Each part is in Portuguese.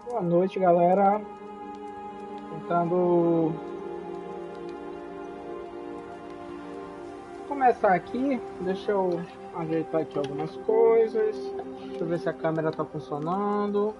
Boa noite, galera. Tentando começar aqui. Deixa eu ajeitar aqui algumas coisas. Deixa eu ver se a câmera tá funcionando.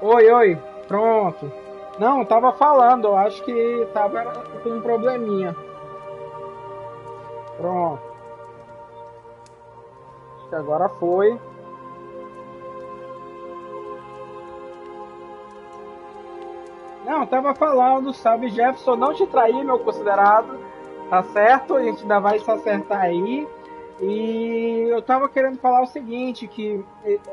Oi, oi, pronto. Não, tava falando, eu acho que tava com um probleminha. Pronto, acho que agora foi. Não, tava falando, sabe, Jefferson, não te trair, meu considerado, tá certo? A gente ainda vai se acertar aí. E eu tava querendo falar o seguinte, que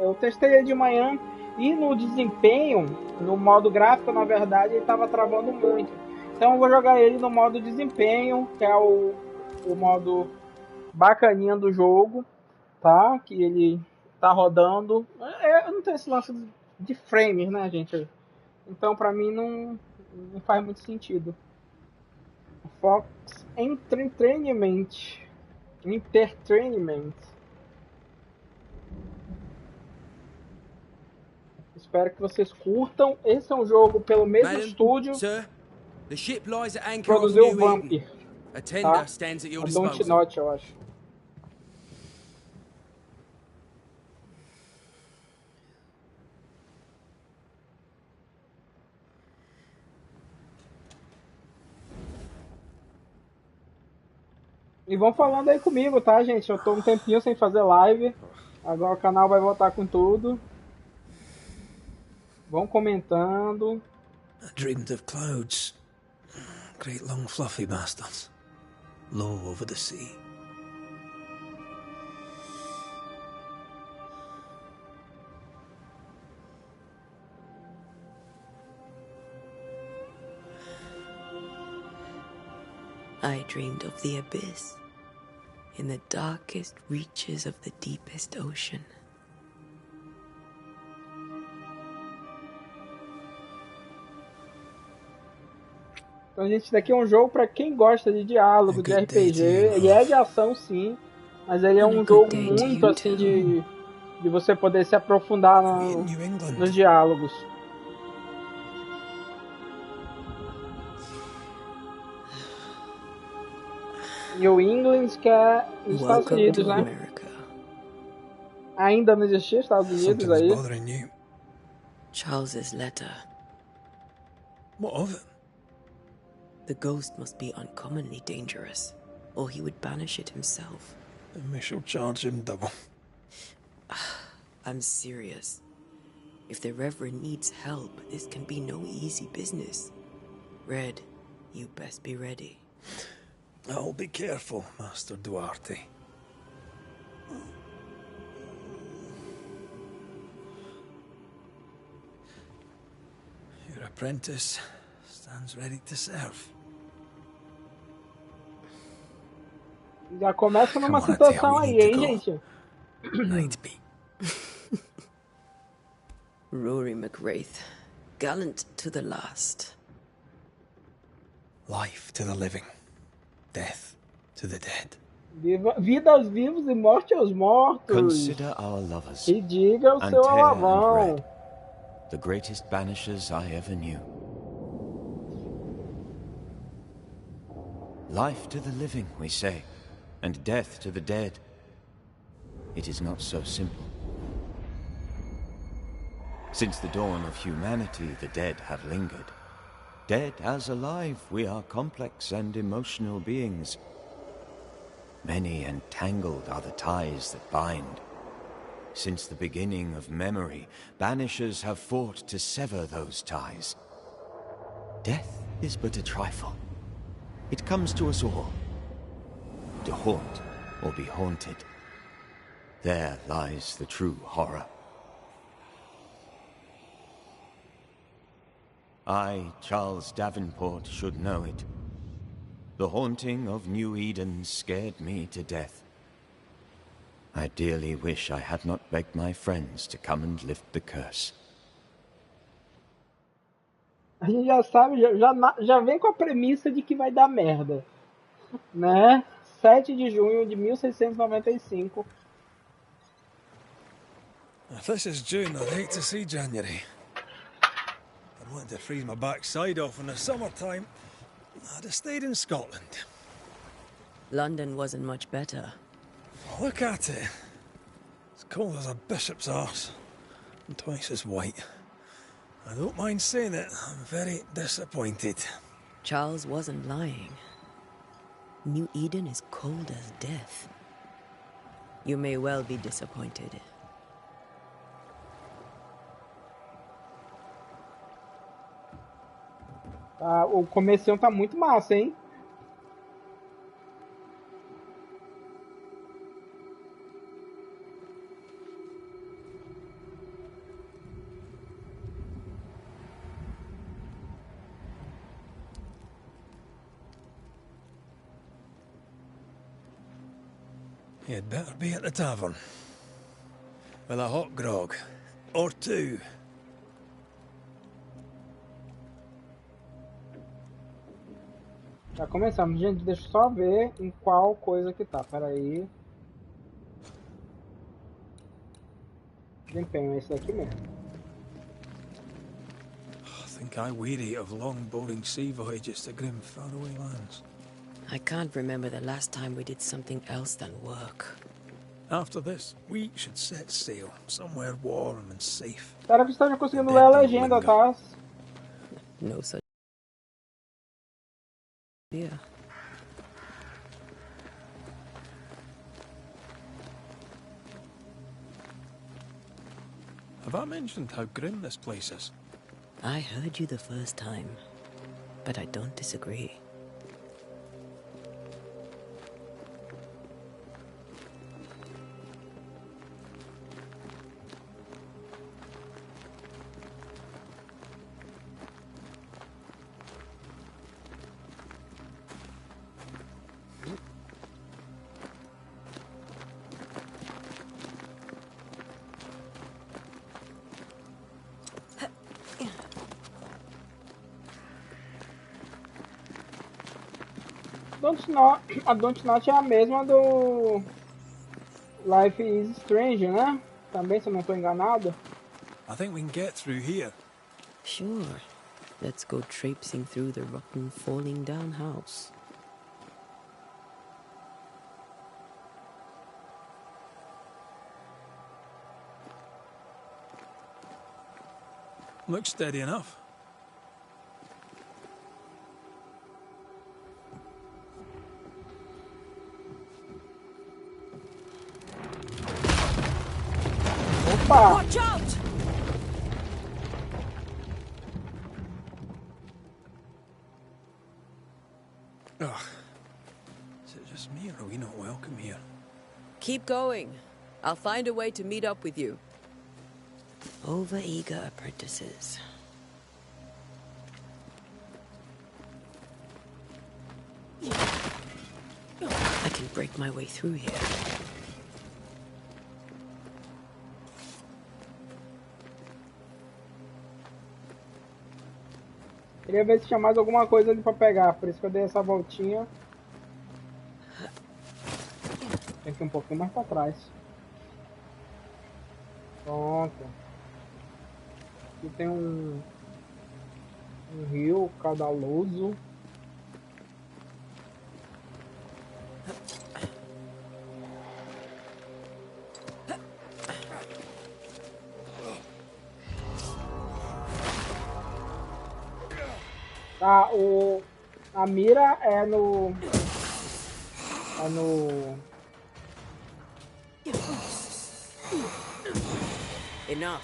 eu testei ele de manhã e no desempenho, no modo gráfico, na verdade, ele tava travando muito. Então eu vou jogar ele no modo desempenho, que é o modo bacaninha do jogo, tá? Que ele tá rodando. Eu não tenho esse lance de frames, né, gente? Então pra mim não faz muito sentido. Focus Entreteniment. Entertainment. Espero que vocês curtam. Esse é um jogo pelo mesmo Madam, estúdio sir, the ship lies at que anchor off produziu o New Eden. Vampir, A tá? tender stands at your A Don't disposal. Not, eu acho. E vão falando aí comigo, tá, gente? Eu tô um tempinho sem fazer live. Agora o canal vai voltar com tudo. Vão comentando. I dreamed of clouds. Great long fluffy bastards. Low over the sea. I dreamed of the abyss, in the darkest reaches of the deepest ocean. Então, gente, isso daqui é um jogo para quem gosta de diálogo, de RPG. Ele é de ação, sim, mas ele é um jogo muito assim de você poder se aprofundar nos diálogos. New England, que é nos Estados Unidos, né? Ainda não existia Estados Unidos aí. Charles's letter. What of it? The ghost must be uncommonly dangerous, or he would banish it himself. Then we shall charge him double. I'm serious. If the Reverend needs help, this can be no easy business. Red, you best be ready. I'll be careful, Master Duarte. Your apprentice stands ready to serve. Já começa numa situação aí, hein, gente? Nightbeat. Rory McWraith, gallant to the last. Life to the living, death to the dead. Vida aos vivos e morte aos mortos. Consider our lovers. E diga o seu alavão. The greatest banishers I ever knew. Life to the living, we say, and death to the dead. It is not so simple. Since the dawn of humanity, the dead have lingered. Dead as alive, we are complex and emotional beings. Many and tangled are the ties that bind. Since the beginning of memory, banishers have fought to sever those ties. Death is but a trifle. It comes to us all. To haunt or be haunted. There lies the true horror. I, Charles Davenport, should know it. The haunting of New Eden scared me to death. I dearly wish I had not begged my friends to come and lift the curse. A gente já sabe, já vem com a premissa de que vai dar merda, né? 7 de junho de 1695. If this is June, I'd hate to see January. I'd want to freeze my backside off in the summertime. I'd have stayed in Scotland. London wasn't much better. Look at it. It's cold as a bishop's arse, and twice as white. I don't mind saying it, I'm very disappointed. Charles wasn't lying. New Eden is cold as death. You may well be disappointed. O comecinho tá muito massa, hein? You'd better be at the tavern. With a hot grog. Or two. Já começamos. Gente, deixa eu só ver em qual coisa que tá. Pera aí. Desempenho é esse daqui mesmo. I think I weary of long, boring sea voyages to grim, faraway lands. I can't remember the last time we did something else than work. After this, we should set sail somewhere warm and safe. Espero que esteja conseguindo ler a legenda, tá? No such idea. Have I mentioned how grim this place is? I heard you the first time, but I don't disagree. A Don't Not é a mesma do Life is Strange, né? Também, se eu não estou enganado. I think we can get through here. Sure. Let's go traipsing through the rotten, falling down house. Looks steady enough. Opa! Watch out! Ugh. Is it just me, or are we not welcome here? Keep going. I'll find a way to meet up with you. Over-eager apprentices. I can break my way through here. Queria ver se tinha mais alguma coisa ali pra pegar, por isso que eu dei essa voltinha. Tem que ir um pouquinho mais pra trás. Pronto. Aqui tem um rio caudaloso. Tá, a mira é no Enough.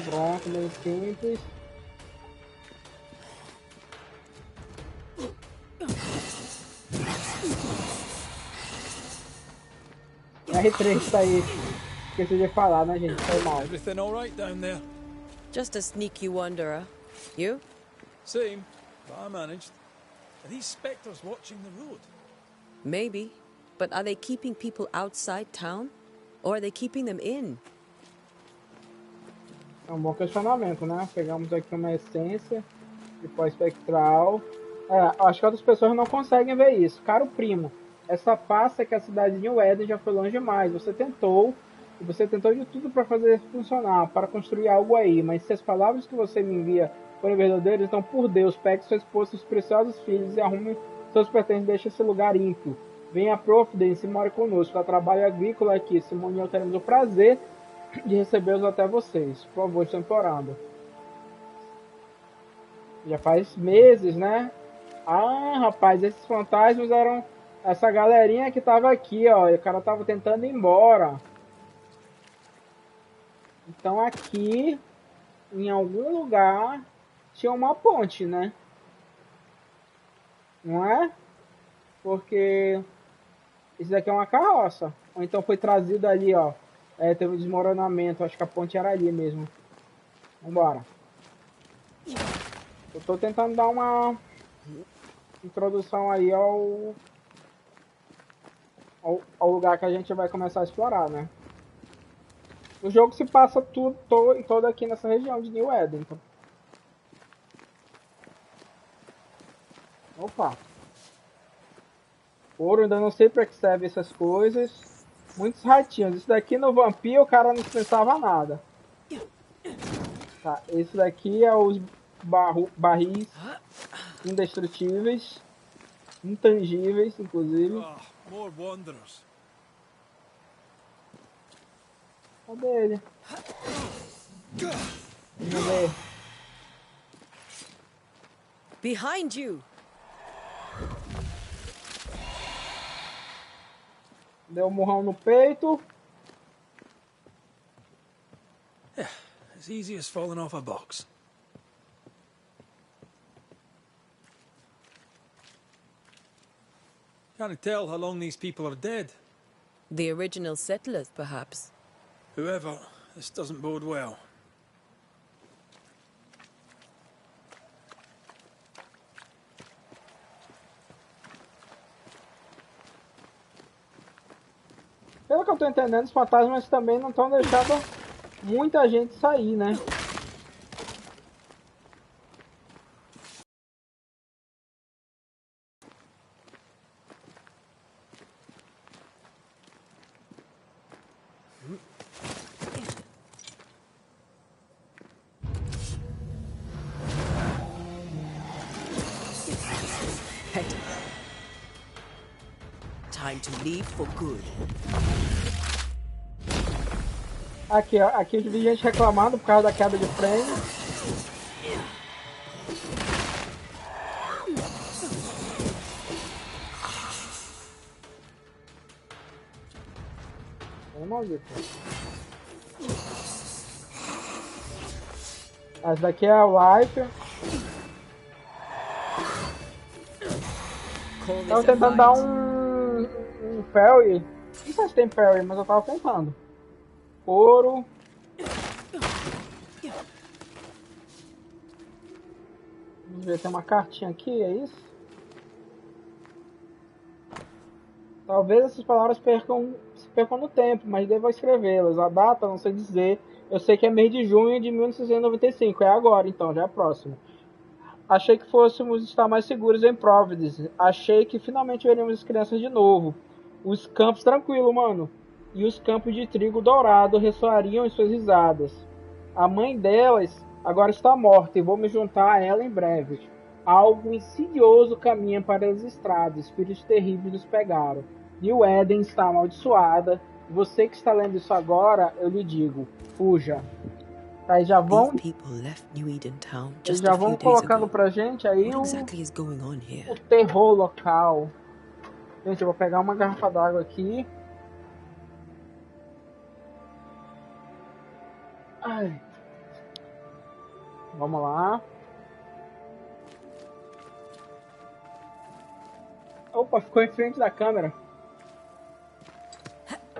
Pronto, meio simples. R3 tá aí. Esqueci de falar, né, gente? Foi mal. Everything all right down there? Just a sneaky wanderer. You? Same, but I managed. Are these spectres watching the road? Maybe. But are they keeping people outside town? Or are they keeping them in? É um bom questionamento, né? Pegamos aqui uma essência de pó espectral. Acho que outras pessoas não conseguem ver isso. Caro primo, essa passa que a cidade de Éden já foi longe demais. Você tentou de tudo para fazer isso funcionar, para construir algo aí. Mas se as palavras que você me envia forem verdadeiras, então, por Deus, pegue sua esposa e seus preciosos filhos e arrume seus pertences e deixe esse lugar ímpio. Venha a Providence e more conosco. Há trabalho agrícola aqui. Simone e eu teremos o prazer de recebê-los até vocês. Por favor, estou implorando. Já faz meses, né? Ah, rapaz, esses fantasmas eram essa galerinha que tava aqui, ó. E o cara tava tentando ir embora. Então aqui, em algum lugar, tinha uma ponte, né? Não é? Porque isso daqui é uma carroça. Ou então foi trazido ali, ó. Teve um desmoronamento. Acho que a ponte era ali mesmo. Vambora. Eu tô tentando dar uma introdução aí ao lugar que a gente vai começar a explorar, né? O jogo se passa todo aqui nessa região de New Éden. Então. Opa! Ouro, ainda não sei para que serve essas coisas. Muitos ratinhos. Isso daqui no vampiro o cara não dispensava nada. Tá, esse daqui é os barris indestrutíveis. Intangíveis, inclusive. More wanderers. Cadê ele? Vamos ver. Behind you! Deu um murrão no peito. As easy as falling off a box. Can't tell how long these people are dead. The original settlers, perhaps. Whoever, this doesn't bode well. Pelo que eu tô entendendo, os fantasmas também não estão deixando muita gente sair, né? Time to leave for good. Aqui, ó. Aqui eu vi gente reclamando por causa da queda de frame. Maldito. Essa daqui é a wife. Tava tentando dar um parry. Não sei se tem parry, mas eu tava tentando. Ouro. Vamos ver, tem uma cartinha aqui, é isso? Talvez essas palavras se percam no tempo, mas devo escrevê-las. A data, não sei dizer. Eu sei que é mês de junho de 1995. É agora, então, já é próximo. Achei que fôssemos estar mais seguros em Providence. Achei que finalmente veríamos as crianças de novo. Os campos tranquilo, mano. E os campos de trigo dourado ressoariam em suas risadas. A mãe delas agora está morta e vou me juntar a ela em breve. Algo insidioso caminha para as estradas. Espíritos terríveis nos pegaram. E o Éden está amaldiçoada. Você que está lendo isso agora, eu lhe digo, fuja. Tá, já vão colocando pra gente aí o terror local. Gente, eu vou pegar uma garrafa d'água aqui. Ai. Vamos lá. Opa, ficou em frente da câmera.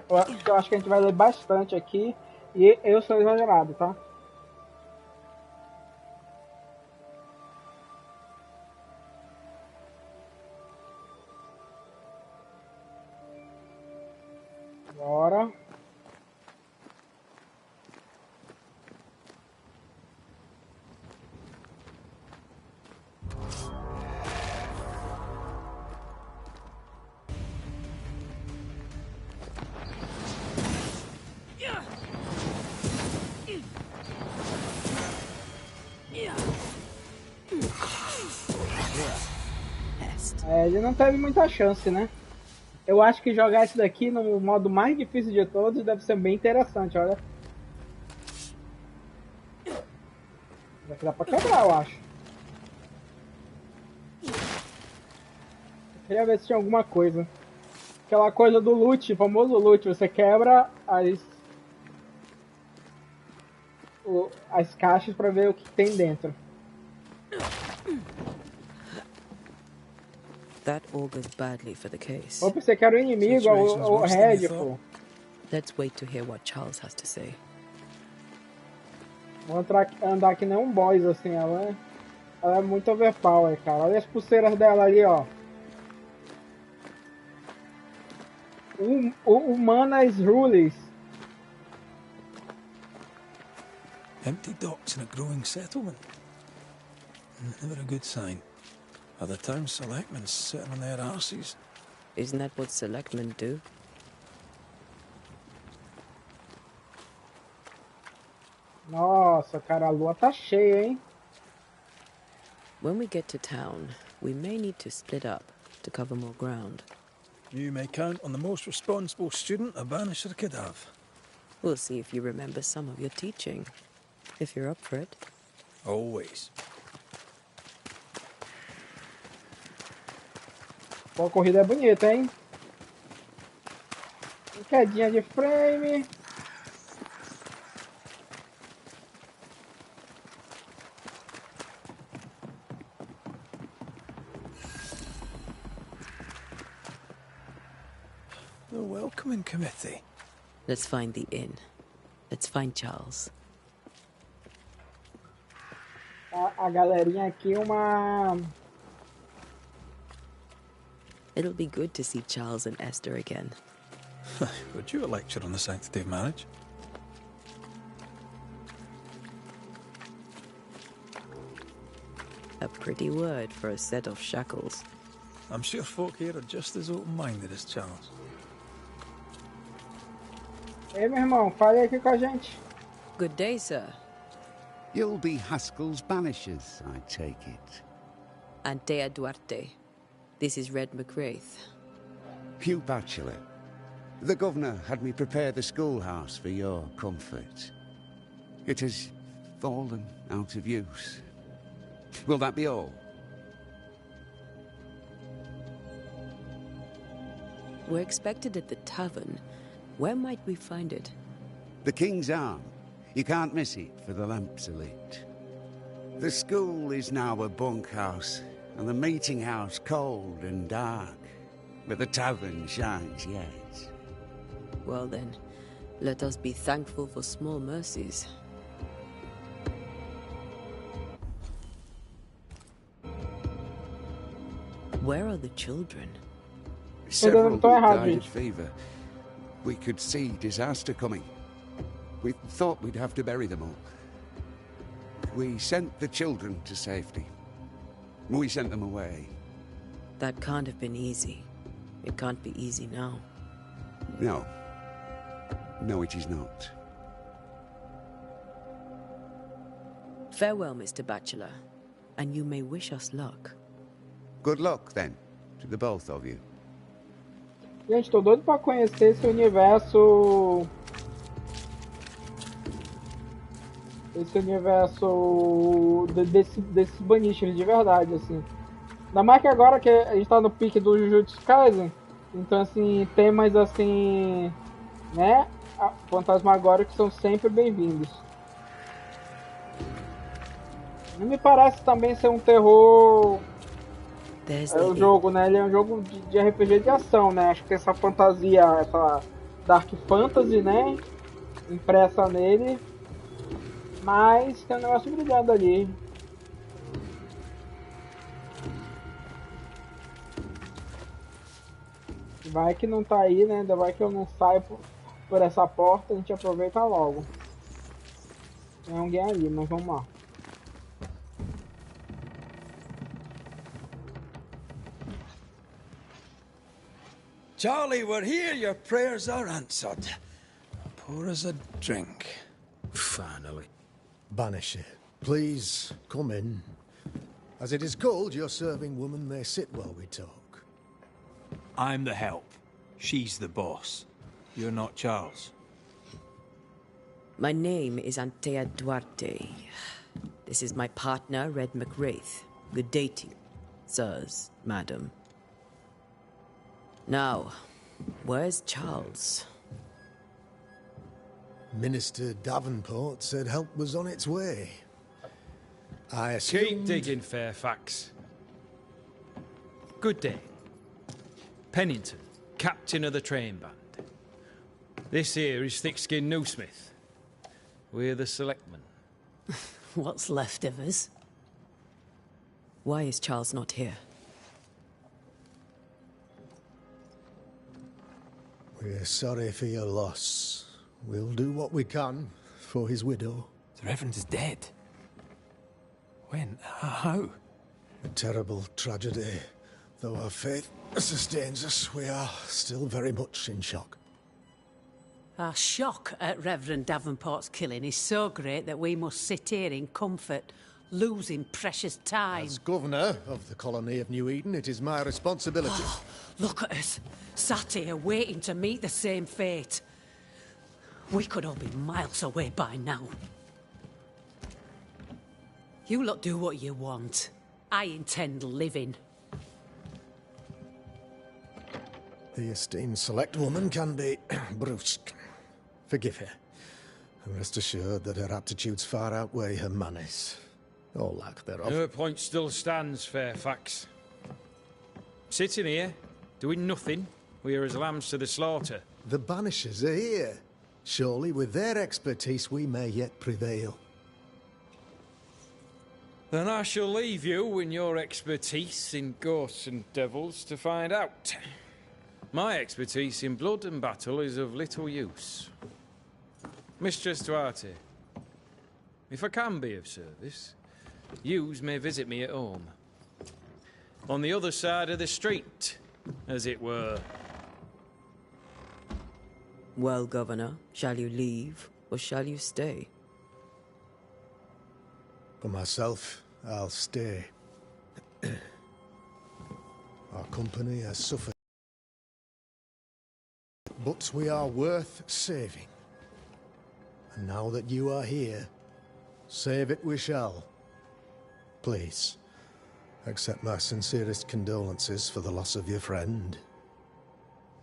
Eu acho que a gente vai ler bastante aqui. E eu sou exagerado, tá? Bora. Ele não teve muita chance, né? Eu acho que jogar isso daqui no modo mais difícil de todos deve ser bem interessante, olha. Daqui dá pra quebrar, eu acho. Eu queria ver se tinha alguma coisa. Aquela coisa do loot, famoso loot. Você quebra as caixas pra ver o que tem dentro. That augurs badly for the case. Eu pensei que era o inimigo, o Red, pô. Let's wait to hear what Charles has to say. Vou andar que nem um boss, assim, ela é muito overpower, cara. Olha as pulseiras dela ali, ó. Humanas rules. Empty docks in a growing settlement. Never a good sign. Are the town selectmen sitting on their arses? Isn't that what selectmen do? Nossa, cara, a lua tá cheia, hein? When we get to town, we may need to split up to cover more ground. You may count on the most responsible student a Banisher could have. We'll see if you remember some of your teaching. If you're up for it. Always. Pô, a corrida é bonita, hein? Quedinha de frame. The welcoming committee. Let's find the inn. Let's find Charles. A galerinha aqui, It'll be good to see Charles and Esther again. Would you a lecture on the sanctity of marriage? A pretty word for a set of shackles. I'm sure folk here are just as open-minded as Charles. Ei, meu irmão, fale aqui com a gente. Good day, sir. You'll be Haskell's Banishers, I take it. Antea Duarte. This is Red McWraith. Hugh Bachelor. The governor had me prepare the schoolhouse for your comfort. It has fallen out of use. Will that be all? We're expected at the tavern. Where might we find it? The King's Arm. You can't miss it, for the lamps are lit. The school is now a bunkhouse, and the meeting house cold and dark. But the tavern shines yet. Well then, let us be thankful for small mercies. Where are the children? Several died of fever. We could see disaster coming. We thought we'd have to bury them all. We sent the children to safety. We sent them away. That can't have been easy. It can't be easy now. No. No, it is not. Farewell, Mr. Bachelor. And you may wish us luck. Good luck, then, to the both of you. Gente, tô doido pra conhecer esse universo... Esse universo desses Banishers de verdade, assim. Ainda mais que agora que a gente tá no pique do Jujutsu Kaisen, então, assim, temas, assim, né, fantasmagóricos são sempre bem-vindos. Não me parece também ser um terror... É o jogo, né? Ele é um jogo de RPG de ação, né? Acho que tem essa fantasia, essa Dark Fantasy, né? Impressa nele. Mas tem um negócio brilhando ali. Vai que não tá aí, né? Ainda vai que eu não saio por essa porta, a gente aproveita logo. Tem alguém ali, mas vamos lá. Charlie, we're here. Your prayers are answered. Pour us a drink. Finally. Banisher, please come in. As it is cold, your serving woman may sit while we talk. I'm the help. She's the boss. You're not Charles. My name is Antea Duarte. This is my partner, Red McWraith. Good day to you, sirs, madam. Now, where's Charles? Minister Davenport said help was on its way. I assumed... Keep digging, Fairfax. Good day. Pennington, captain of the train band. This here is Thick-Skinned Newsmith. We're the selectmen. What's left of us? Why is Charles not here? We're sorry for your loss. We'll do what we can for his widow. The Reverend is dead. When? How? A terrible tragedy. Though our faith sustains us, we are still very much in shock. Our shock at Reverend Davenport's killing is so great that we must sit here in comfort, losing precious time. As governor of the colony of New Eden, it is my responsibility. Look at us, sat here waiting to meet the same fate. We could all be miles away by now. You lot do what you want. I intend living. The esteemed select woman can be brusque. Forgive her. And rest assured that her aptitudes far outweigh her manners. Or lack thereof. Her point still stands, Fairfax. Sitting here, doing nothing, we're as lambs to the slaughter. The Banishers are here. Surely with their expertise we may yet prevail. Then I shall leave you and your expertise in ghosts and devils to find out. My expertise in blood and battle is of little use. Mistress Duarte, if I can be of service, yous may visit me at home. On the other side of the street, as it were. Well, Governor, shall you leave or shall you stay? For myself, I'll stay. company has suffered. But we are worth saving. And now that you are here, save it we shall. Please, accept my sincerest condolences for the loss of your friend.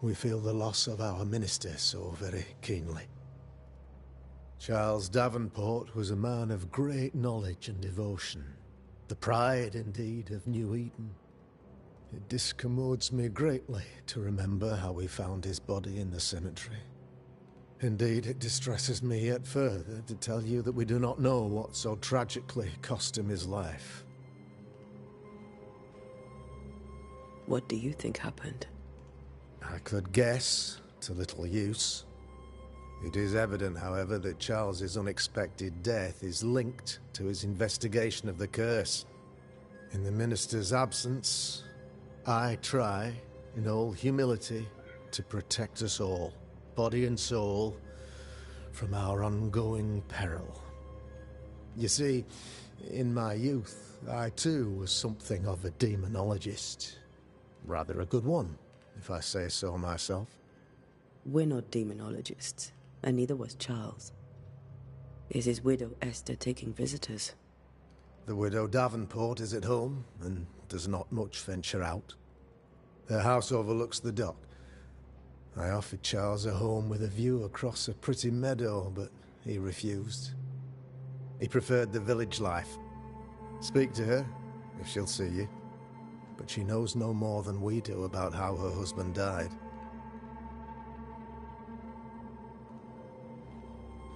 We feel the loss of our minister so very keenly. Charles Davenport was a man of great knowledge and devotion. The pride, indeed, of New Eden. It discommodes me greatly to remember how we found his body in the cemetery. Indeed, it distresses me yet further to tell you that we do not know what so tragically cost him his life. What do you think happened? I could guess, to little use. It is evident, however, that Charles's unexpected death is linked to his investigation of the curse. In the minister's absence, I try, in all humility, to protect us all, body and soul, from our ongoing peril. You see, in my youth, I too was something of a demonologist. Rather a good one, if I say so myself. We're not demonologists, and neither was Charles. Is his widow Esther taking visitors? The widow Davenport is at home, and does not much venture out. Their house overlooks the dock. I offered Charles a home with a view across a pretty meadow, but he refused. He preferred the village life. Speak to her, if she'll see you. But she knows no more than we do about how her husband died.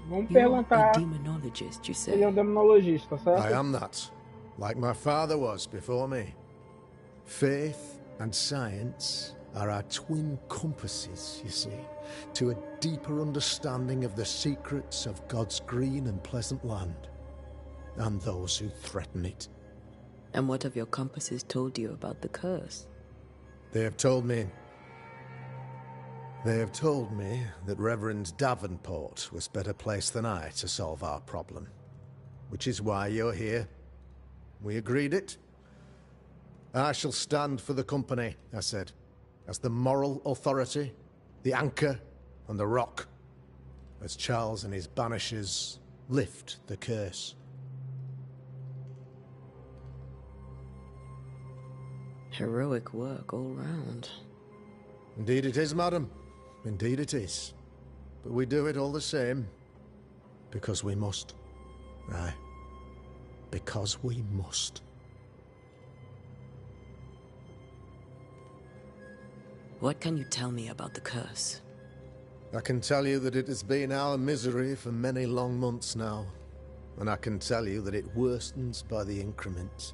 Vamos You're perguntar. a demonologist, you say? Ele é um demonologista, certo? I am that, like my father was before me. Faith and science are our twin compasses, you see, to a deeper understanding of the secrets of God's green and pleasant land, and those who threaten it. And what have your compasses told you about the curse? They have told me that Reverend Davenport was better placed than I to solve our problem. Which is why you're here. We agreed it. I shall stand for the company, I said, as the moral authority, the anchor, and the rock, as Charles and his Banishers lift the curse. Heroic work all round. Indeed it is, madam. Indeed it is. But we do it all the same. Because we must. Aye. Because we must. What can you tell me about the curse? I can tell you that it has been our misery for many long months now. And I can tell you that it worstens by the increment.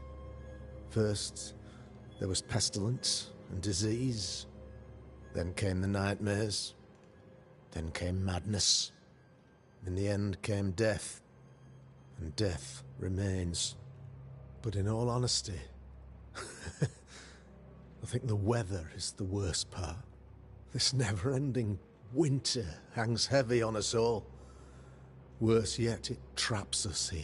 First, there was pestilence and disease. Then came the nightmares. Then came madness. In the end came death. And death remains. But in all honesty, I think the weather is the worst part. This never-ending winter hangs heavy on us all. Worse yet, it traps us here.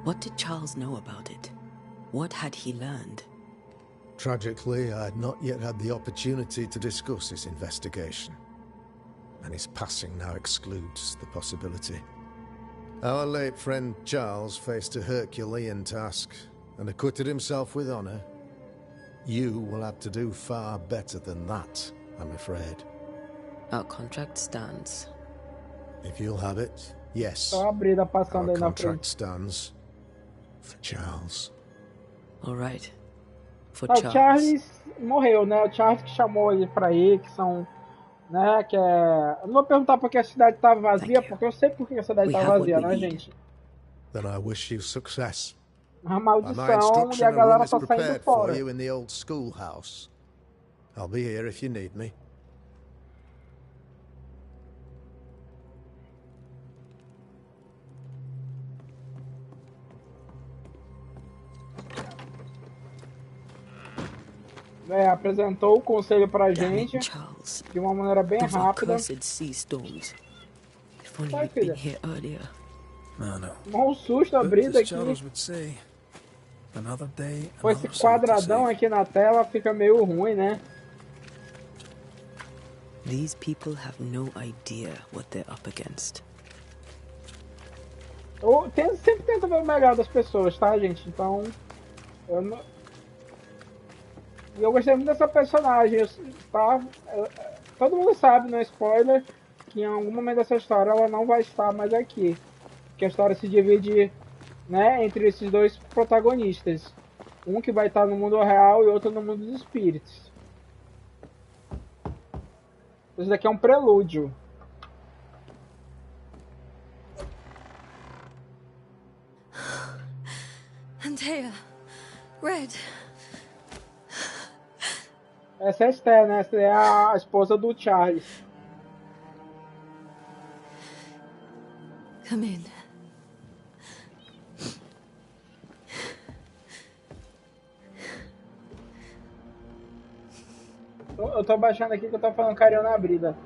What did Charles know about it? What had he learned? Tragically, I had not yet had the opportunity to discuss his investigation. And his passing now excludes the possibility. Our late friend Charles faced a Herculean task and acquitted himself with honor. You will have to do far better than that, I'm afraid. Our contract stands. If you'll have it, yes. Só a Brida passando Our aí na contract frente. stands for Charles. All right. For Ah, o Charles. Charles morreu, né? O Charles que chamou ele pra ir, que são, né, que é... Eu não vou perguntar porque a cidade tá vazia, porque eu sei porque a cidade tá vazia, né, gente? Then I wish you success. A My maldição e instruction a room galera is tá saindo prepared for fora. you in the old schoolhouse. I'll be here if you need me. Apresentou o conselho pra Damn gente it, Charles. de uma maneira bem Those are rápida. cursed sea storms. If only Vai, you'd been filha. here earlier. Mano. Um susto abrindo aqui. Com esse quadradão aqui na tela fica meio ruim, né? These people have no idea what they're up against. Eu sempre tento ver o melhor das pessoas, tá, gente? Então, eu gostei muito dessa personagem, tá? Todo mundo sabe, não é spoiler, que em algum momento dessa história ela não vai estar mais aqui. Que a história se divide, né, entre esses dois protagonistas. Um que vai estar no mundo real e outro no mundo dos espíritos. Isso daqui é um prelúdio. Antea, Red. Essa é a Esther, né? Essa é a esposa do Charles. Come in. Eu tô baixando aqui que eu tô falando carinho na brida.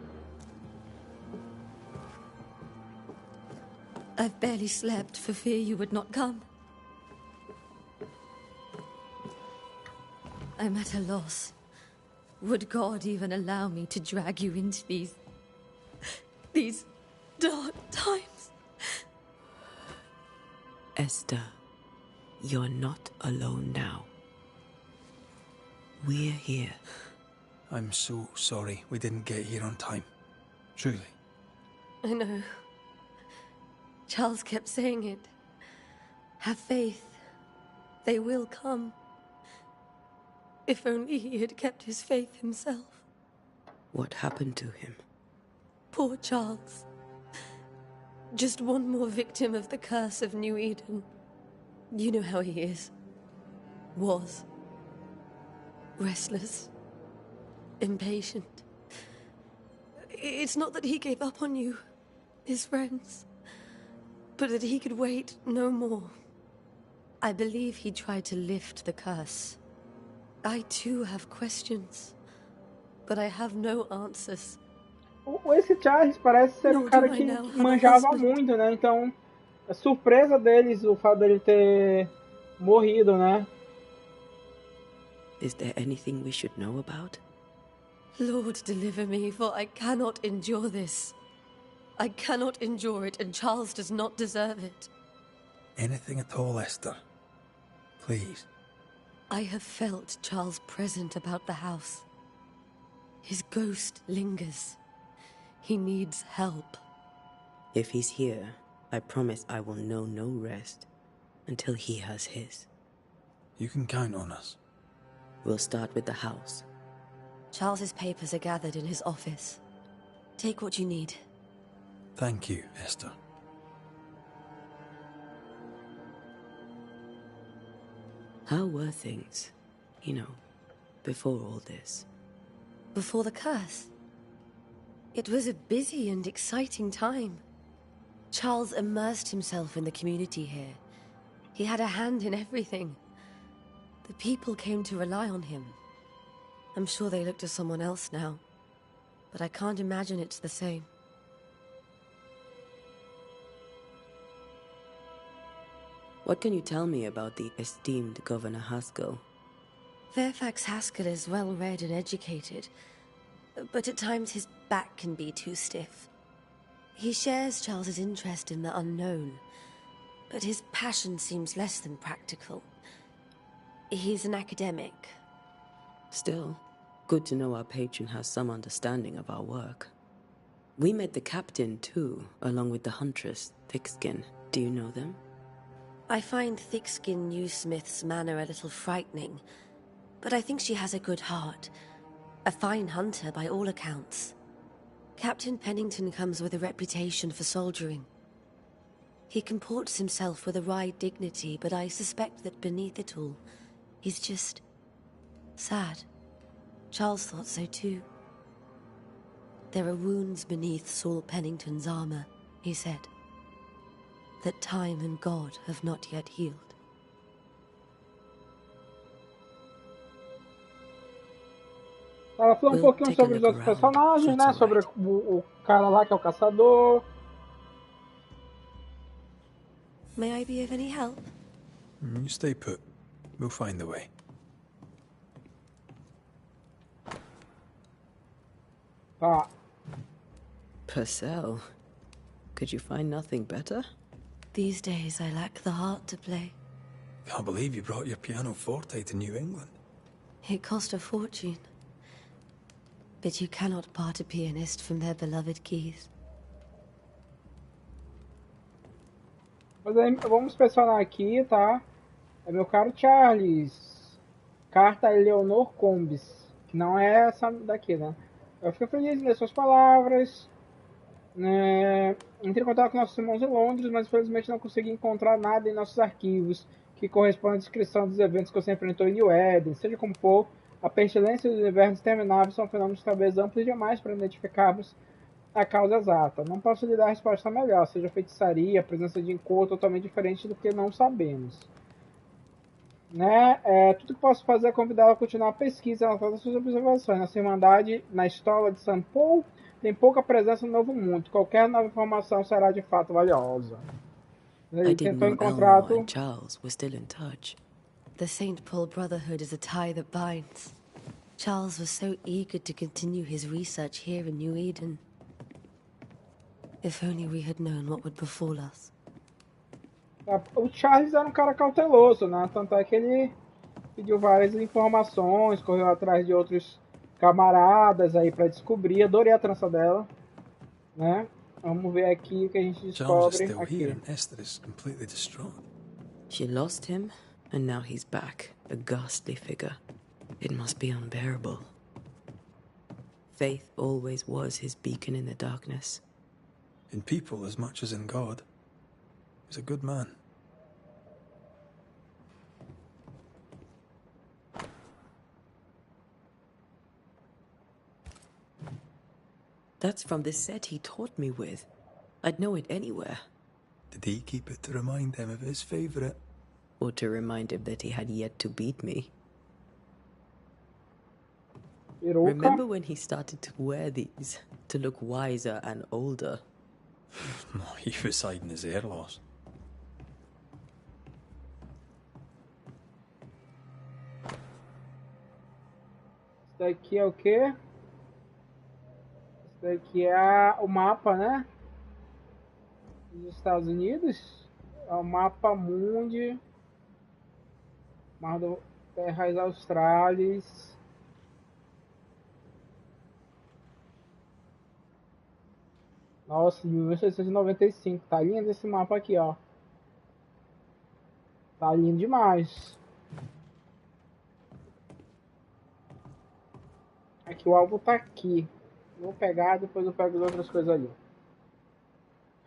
I've barely slept for fear you would not come. I'm at a loss. Would God even allow me to drag you into these dark times? Esther, you're not alone now. We're here. I'm so sorry we didn't get here on time. Truly. I know. Charles kept saying it. Have faith. They will come. If only he had kept his faith himself. What happened to him? Poor Charles. Just one more victim of the curse of New Eden. You know how he is. Was. Restless. Impatient. It's not that he gave up on you, his friends, but that he could wait no more. I believe he tried to lift the curse. I too have questions, but I have no answers. Esse Charles parece ser um cara que manjava muito, né? Então, é surpresa deles o fato dele ter morrido, né? Is there anything we should know about? Lord, deliver me, for I cannot endure this. I cannot endure it, and Charles does not deserve it. Anything at all, Esther. Please. I have felt Charles present about the house. His ghost lingers. He needs help. If he's here, I promise I will know no rest until he has his. You can count on us. We'll start with the house. Charles's papers are gathered in his office. Take what you need. Thank you, Esther. How were things, before all this? Before the curse? It was a busy and exciting time. Charles immersed himself in the community here. He had a hand in everything. The people came to rely on him. I'm sure they look to someone else now, but I can't imagine it's the same. What can you tell me about the esteemed Governor Haskell? Fairfax Haskell is well-read and educated, but at times his back can be too stiff. He shares Charles's interest in the unknown, but his passion seems less than practical. He's an academic. Still, good to know our patron has some understanding of our work. We met the captain, too, along with the huntress, Thickskin. Do you know them? I find Thickskin Newsmith's manner a little frightening, but I think she has a good heart. A fine hunter by all accounts. Captain Pennington comes with a reputation for soldiering. He comports himself with a wry dignity, but I suspect that beneath it all, he's just sad. Charles thought so too. There are wounds beneath Saul Pennington's armor, he said, that time and God have not yet healed. Ela falou pouquinho sobre os outros personagens, né? Sobre o cara lá que é o caçador. May I be of any help? You stay put. We'll find the way. Tá. Purcell. Could you find nothing better? These days I lack the heart to play. Can't believe you brought your pianoforte to New England. It cost a fortune. But you cannot part a pianist from their beloved keys. Mas aí, vamos inspecionar aqui, tá? É meu caro Charles. Carta Leonor Combs. Que não é essa daqui, né? Eu fico feliz em ler suas palavras. Entrei em contato com nossos irmãos em Londres, mas infelizmente não consegui encontrar nada em nossos arquivos que corresponda à descrição dos eventos que você enfrentou em Éden. Seja como for, a pestilência e os invernos intermináveis são fenômenos talvez amplos demais para identificarmos a causa exata. Não posso lhe dar a resposta melhor, seja feitiçaria, a presença de incor totalmente diferente do que não sabemos. Tudo que posso fazer é convidá-lo a continuar a pesquisa e anotar as suas observações. Nossa Irmandade, na Estola de St. Paul, tem pouca presença no Novo Mundo. Qualquer nova informação será de fato valiosa. Ele tentou encontrar... Eleanor and Charles were still in touch. The St. Paul Brotherhood is a tie that binds. Charles was so eager to continue his research here in New Eden. If only we had known what would befall us. O Charles era um cara cauteloso, né? Tanto é que ele pediu várias informações, correu atrás de outros camaradas aí pra descobrir. Adorei a trança dela, né? Vamos ver aqui o que a gente descobre aqui. Esther is completely distraught. She lost him, and now he's back, a ghastly figure. It must be unbearable. Faith always was his beacon in the darkness. In people as much as in God. He's a good man. That's from the set he taught me with. I'd know it anywhere. Did he keep it to remind him of his favourite? Or to remind him that he had yet to beat me. Remember when he started to wear these, to look wiser and older? He was hiding his hair loss. Isso daqui é o quê? Isso daqui é o mapa, né? Dos Estados Unidos. É o mapa mundi. Mar do Terras Australis. Nossa, 1695. Tá lindo esse mapa aqui, ó. Tá lindo demais. Aqui o alvo tá aqui. Vou pegar, depois eu pego as outras coisas ali.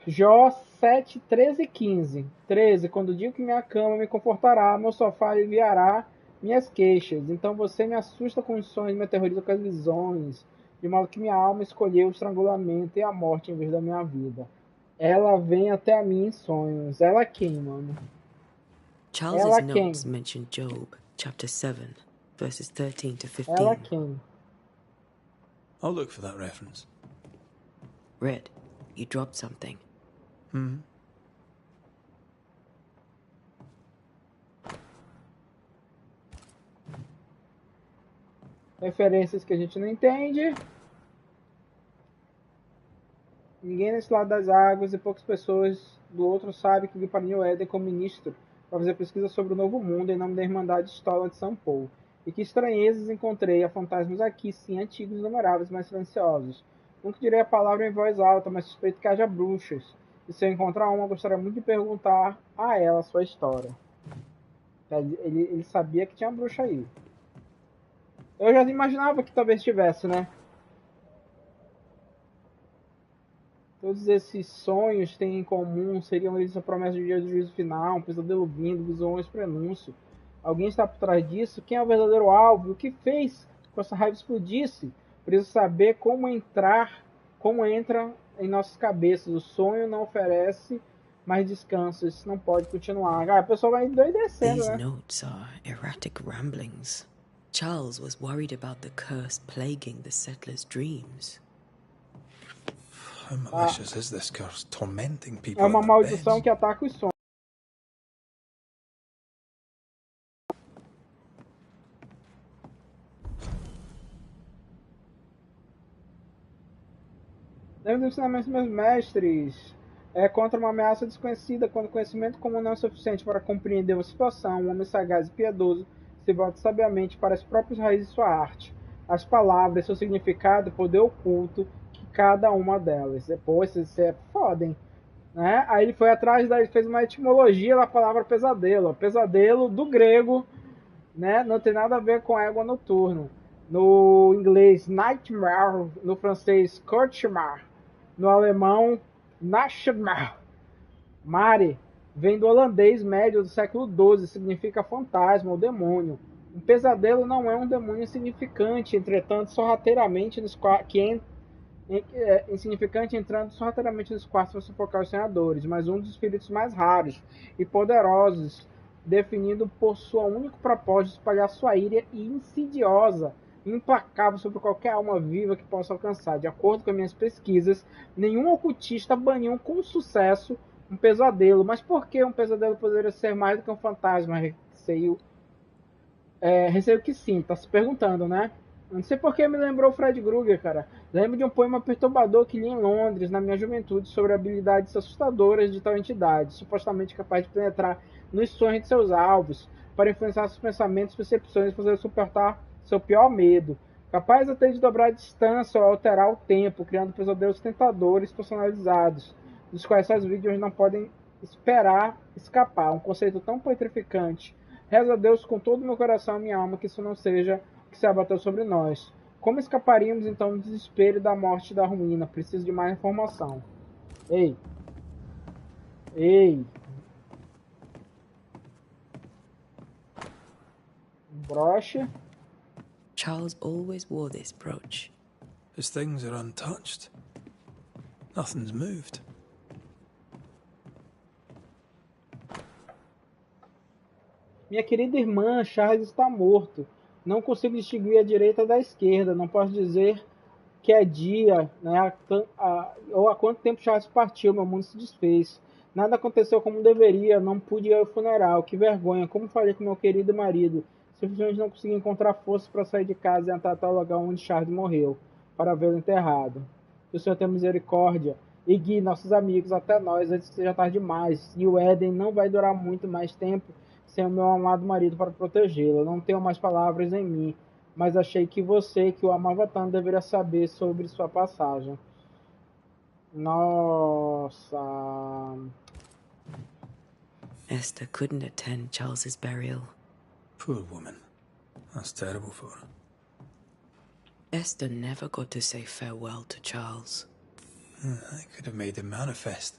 Jó 7, 13 e 15. 13. Quando digo que minha cama me confortará, meu sofá aliviará minhas queixas. Então você me assusta com os sonhos, me aterroriza com as visões. De modo que minha alma escolheu o estrangulamento e a morte em vez da minha vida. Ela vem até a mim em sonhos. Ela quem, mano? Charles's notes mention Job, chapter 7, verses 13 to 15. Ela quem? I'll look for that reference. Red, you dropped something. Referências que a gente não entende. Ninguém nesse lado das águas e poucas pessoas do outro sabem que vim para New Éden como ministro para fazer pesquisa sobre o Novo Mundo em nome da Irmandade Estola de São Paulo. E que estranhezas encontrei a fantasmas aqui, sim, antigos e inumeráveis, mas silenciosos. Nunca direi a palavra em voz alta, mas suspeito que haja bruxas. E se eu encontrar uma, gostaria muito de perguntar a ela a sua história. Ele sabia que tinha bruxa aí. Eu já imaginava que talvez tivesse, né? Todos esses sonhos têm em comum, seriam eles a promessa de dia do juízo final, um pesadelo vindo, visões, prenúncio. Alguém está por trás disso? Quem é o verdadeiro alvo? O que fez com essa raiva explodisse? Preciso saber como entra em nossas cabeças. O sonho não oferece mais descanso. Isso não pode continuar. A pessoa vai endoidecendo, These né? notes are erratic ramblings. Charles was worried about the curse plaguing the settlers' dreams. How malicious is this curse, tormenting people É uma in their maldição beds? que ataca os sonhos. Lembro dos ensinamentos dos meus mestres. É contra uma ameaça desconhecida, quando o conhecimento comum não é suficiente para compreender uma situação, um homem sagaz e piedoso se volta sabiamente para as próprias raízes de sua arte, as palavras, seu significado e poder oculto que cada uma delas. Depois, isso é foda, hein? Né? Aí ele foi atrás, ele fez uma etimologia da palavra pesadelo. Pesadelo do grego, né? Não tem nada a ver com égua noturno. No inglês, nightmare. No francês, cauchemar. No alemão, Nachtmahr. Mare vem do holandês médio do século XII, significa fantasma ou demônio. Um pesadelo não é um demônio insignificante, entretanto, sorrateiramente nos insignificante entrando sorrateiramente nos quartos para sufocar os sonhadores, mas um dos espíritos mais raros e poderosos, definido por seu único propósito de espalhar sua ira e insidiosa, implacável sobre qualquer alma viva que possa alcançar. De acordo com minhas pesquisas, nenhum ocultista baniu com sucesso um pesadelo. Mas por que um pesadelo poderia ser mais do que um fantasma? Receio que sim, tá se perguntando, né? Não sei por que me lembrou Fred Krueger, cara. Lembro de um poema perturbador que li em Londres, na minha juventude, sobre habilidades assustadoras de tal entidade, supostamente capaz de penetrar nos sonhos de seus alvos, para influenciar seus pensamentos, percepções e fazer suportar seu pior medo. Capaz até de dobrar a distância ou alterar o tempo, criando pesadelos tentadores personalizados, dos quais suas vítimas não podem esperar escapar. Um conceito tão petrificante. Rezo a Deus com todo o meu coração e minha alma que isso não seja o que se abateu sobre nós. Como escaparíamos então do desespero e da morte e da ruína? Preciso de mais informação. Ei. Broche. Charles always wore this brooch. His things are untouched. Nothing's moved. Minha querida irmã, Charles está morto. Não consigo distinguir a direita da esquerda. Não posso dizer que é dia, né, ou há quanto tempo Charles partiu. Meu mundo se desfez. Nada aconteceu como deveria. Não pude ir ao funeral. Que vergonha. Como falei com meu querido marido. Simplesmente não consegui encontrar força para sair de casa e entrar até o lugar onde Charles morreu, para vê-lo enterrado. Que o Senhor tenha misericórdia e guie nossos amigos até nós antes que seja tarde demais. E o Éden não vai durar muito mais tempo sem o meu amado marido para protegê-lo. Eu não tenho mais palavras em mim, mas achei que você, que o amava tanto, deveria saber sobre sua passagem. Nossa. Esther couldn't attend Charles's burial. Poor woman. That's terrible for her. Esther never got to say farewell to Charles. I could have made him manifest.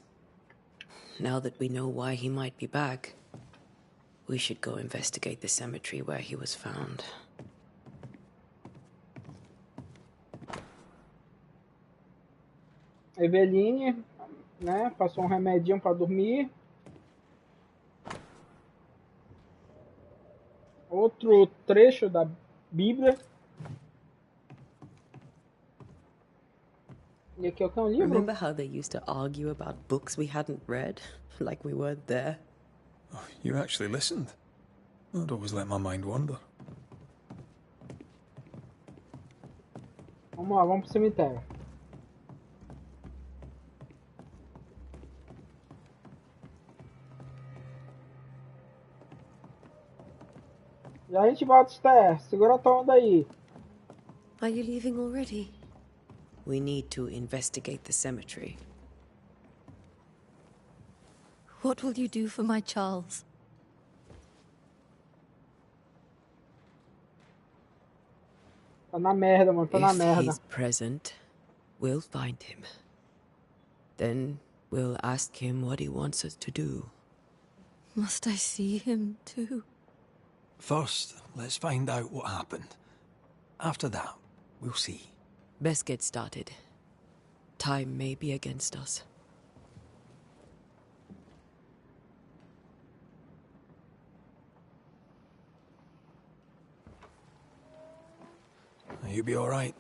Now that we know why he might be back, we should go investigate the cemetery where he was found. Eveline, né, passou um remedinho para dormir. Outro trecho da Bíblia. E aqui é um livro. Remember how they used to argue about books we hadn't read? Like we weren't there? Oh, you actually listened. I'd always let my mind wander. Vamos lá, vamos pro cemitério. E a gente volta, Esther. Segura a tua onda aí. Are you leaving already? We need to investigate the cemetery. What will you do for my Charles? Tá na merda, mano. Tá na If merda. he's present, we'll find him. Then we'll ask him what he wants us to do. Must I see him too? First, let's find out what happened. After that, we'll see. Best get started. Time may be against us. You be all right?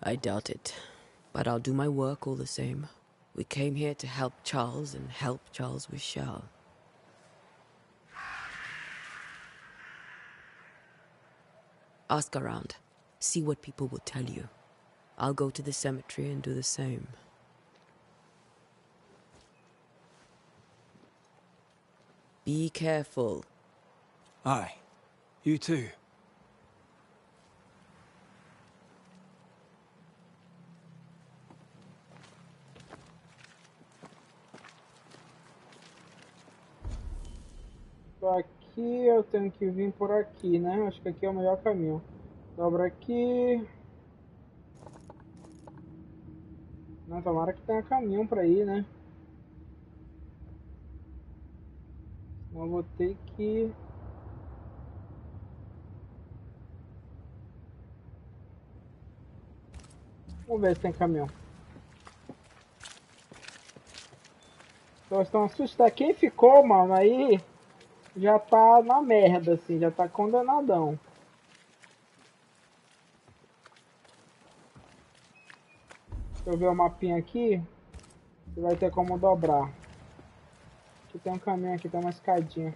I doubt it, but I'll do my work all the same. We came here to help Charles, and help Charles we shall. Ask around. See what people will tell you. I'll go to the cemetery and do the same. Be careful. Aye. You too. Aqui eu tenho que vir por aqui, né? Acho que aqui é o melhor caminho. Dobra aqui. Não, tomara que tenha caminho pra ir, né? Senão eu vou ter que... Vamos ver se tem caminhão. Então estão assustados. Quem ficou, mano, aí já tá na merda, assim, já tá condenadão. Deixa eu ver o mapinha aqui. Você vai ter como dobrar. Aqui tem um caminho, aqui tem uma escadinha.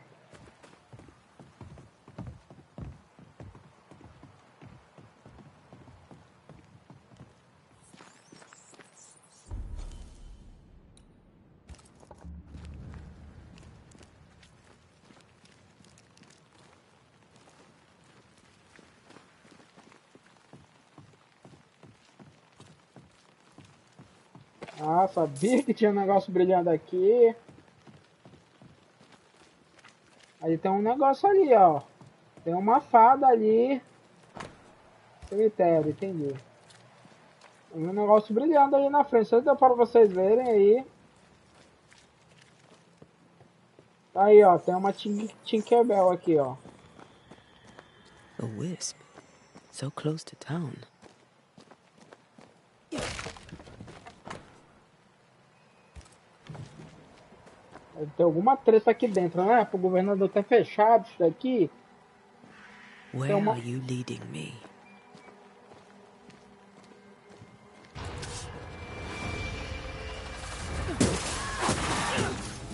Ah, sabia que tinha um negócio brilhando aqui. Aí tem um negócio ali, ó. Tem uma fada ali. Cemitério, entendi. Tem um negócio brilhando ali na frente. Só deu para vocês verem aí. Aí, ó. Tem uma Tinkerbell aqui, ó. A wisp. So close to town. Deve ter alguma treta aqui dentro, né? Pro governador ter fechado isso daqui. Where are you leading me?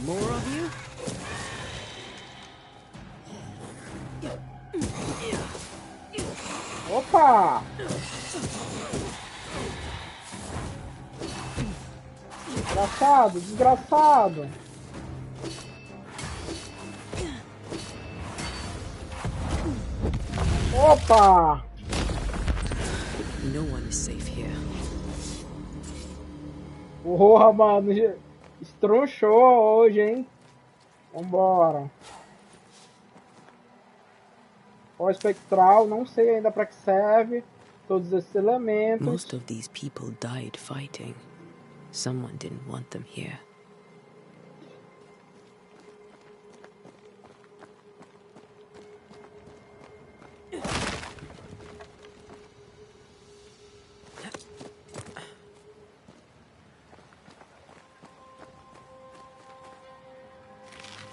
More of you? Opa! Desgraçado, desgraçado! Opa! No one is safe here. Porra, mano, estronchou hoje, hein? Vambora. Ó, espectral, não sei ainda pra que serve. Todos esses elementos. Most of these people died fighting. Someone didn't want them here.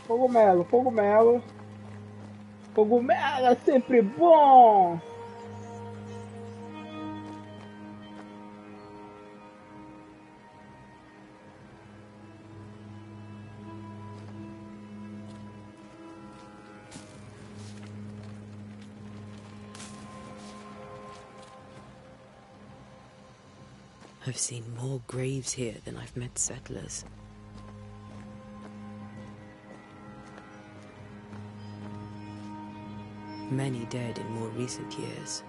Cogumelo, cogumelo. Cogumelo é sempre bom! I've seen more graves here than I've met settlers. Many dead in more recent years.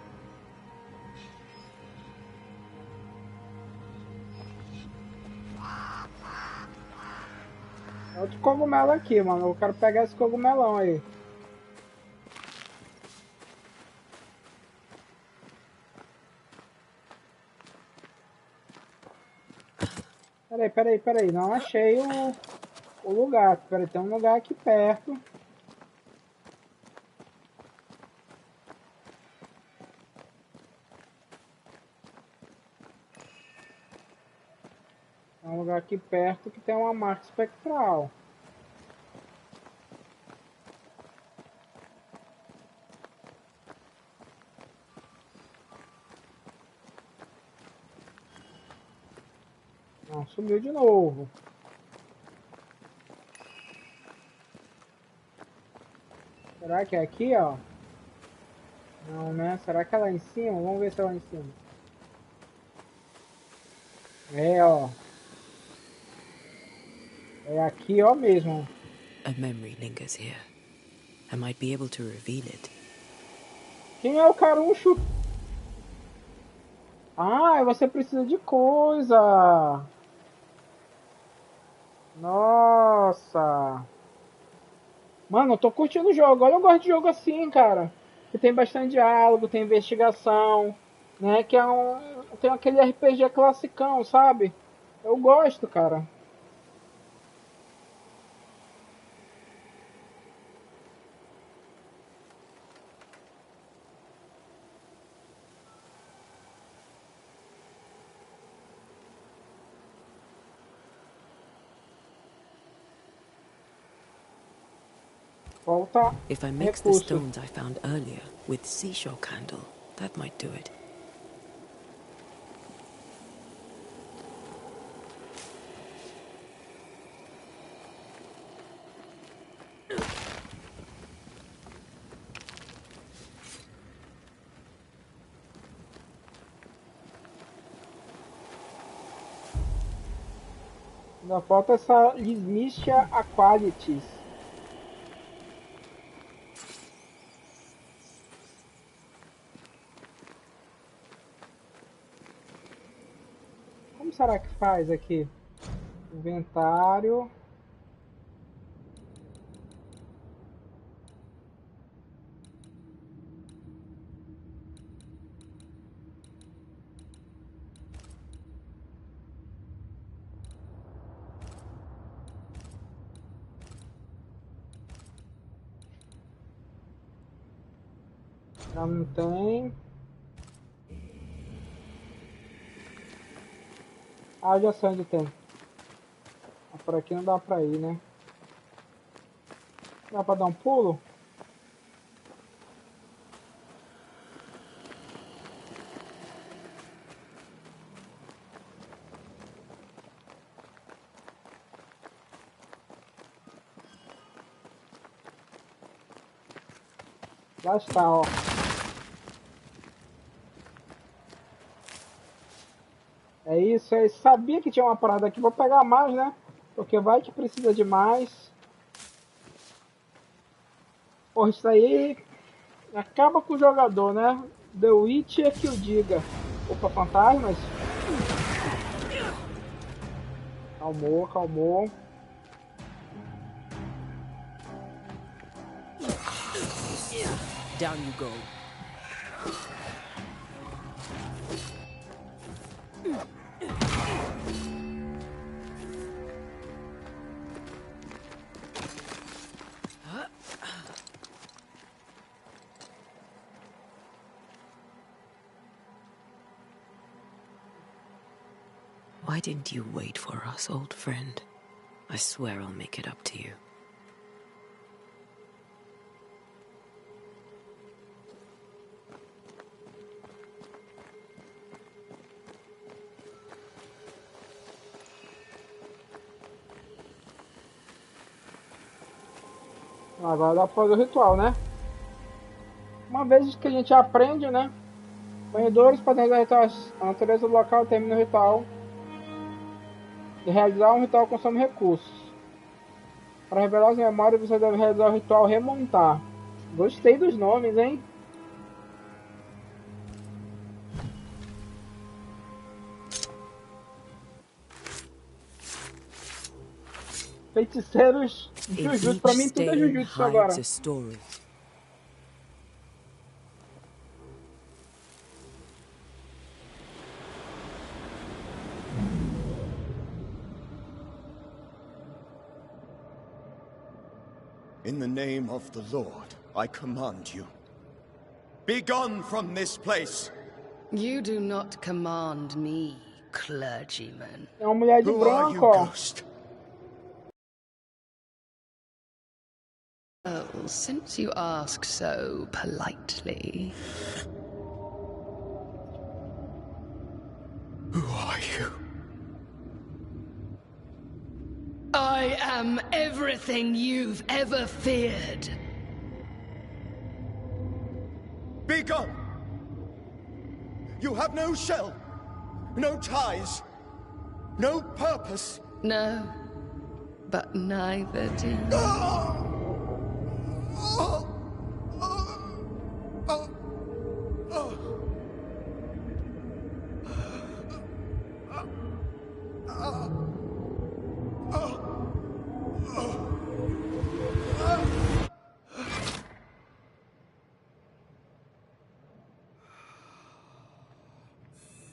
Outro cogumelo aqui, mano. Eu quero pegar esse cogumelão aí. Peraí. Não achei o lugar. Peraí, tem um lugar aqui perto. Tem um lugar aqui perto que tem uma marca espectral. Não, sumiu de novo. Será que é aqui, ó? Não, né? Será que é lá em cima? Vamos ver se é lá em cima. É, ó. É aqui, ó mesmo. A memory lingers here. I might be able to reveal it. Quem é o caruncho? Ah, você precisa de coisa. Nossa. Mano, eu tô curtindo o jogo. Olha, eu gosto de jogo assim, cara. Que tem bastante diálogo, tem investigação, né? Que é tem aquele RPG classicão, sabe? Eu gosto, cara. Volta. If I mix the stones I found earlier with seashore candle, that might do it. Ainda falta essa Lismistia Aqualities. Como será que faz aqui? Inventário. Já não tem. Ah, já sei onde tem. Por aqui não dá pra ir, né? Dá pra dar um pulo? Lá está, ó. É isso, é isso. Sabia que tinha uma parada aqui. Vou pegar mais, né? Porque vai que precisa de mais. Porra, isso aí acaba com o jogador, né? The Witcher que o diga. Opa, fantasmas. Calmou, calmou. Down you go. Why didn't you wait for us, old friend? I swear I'll make it up to you. Agora dá pra fazer o ritual, né? Uma vez que a gente aprende, né? Banhadores podem realizar rituais. A natureza do local termina o ritual. De realizar um ritual consome recursos. Para revelar as memórias, você deve realizar o ritual remontar. Gostei dos nomes, hein? Feiticeiros Jujutsu. Pra mim tudo é Jujutsu agora. In the name of the Lord, I command you. Be gone from this place! You do not command me, clergyman. É uma mulher de branco, ó. Well, since you ask so politely. Who are you? I am everything you've ever feared. Be gone! You have no shell, no ties, No purpose? No, but neither do you.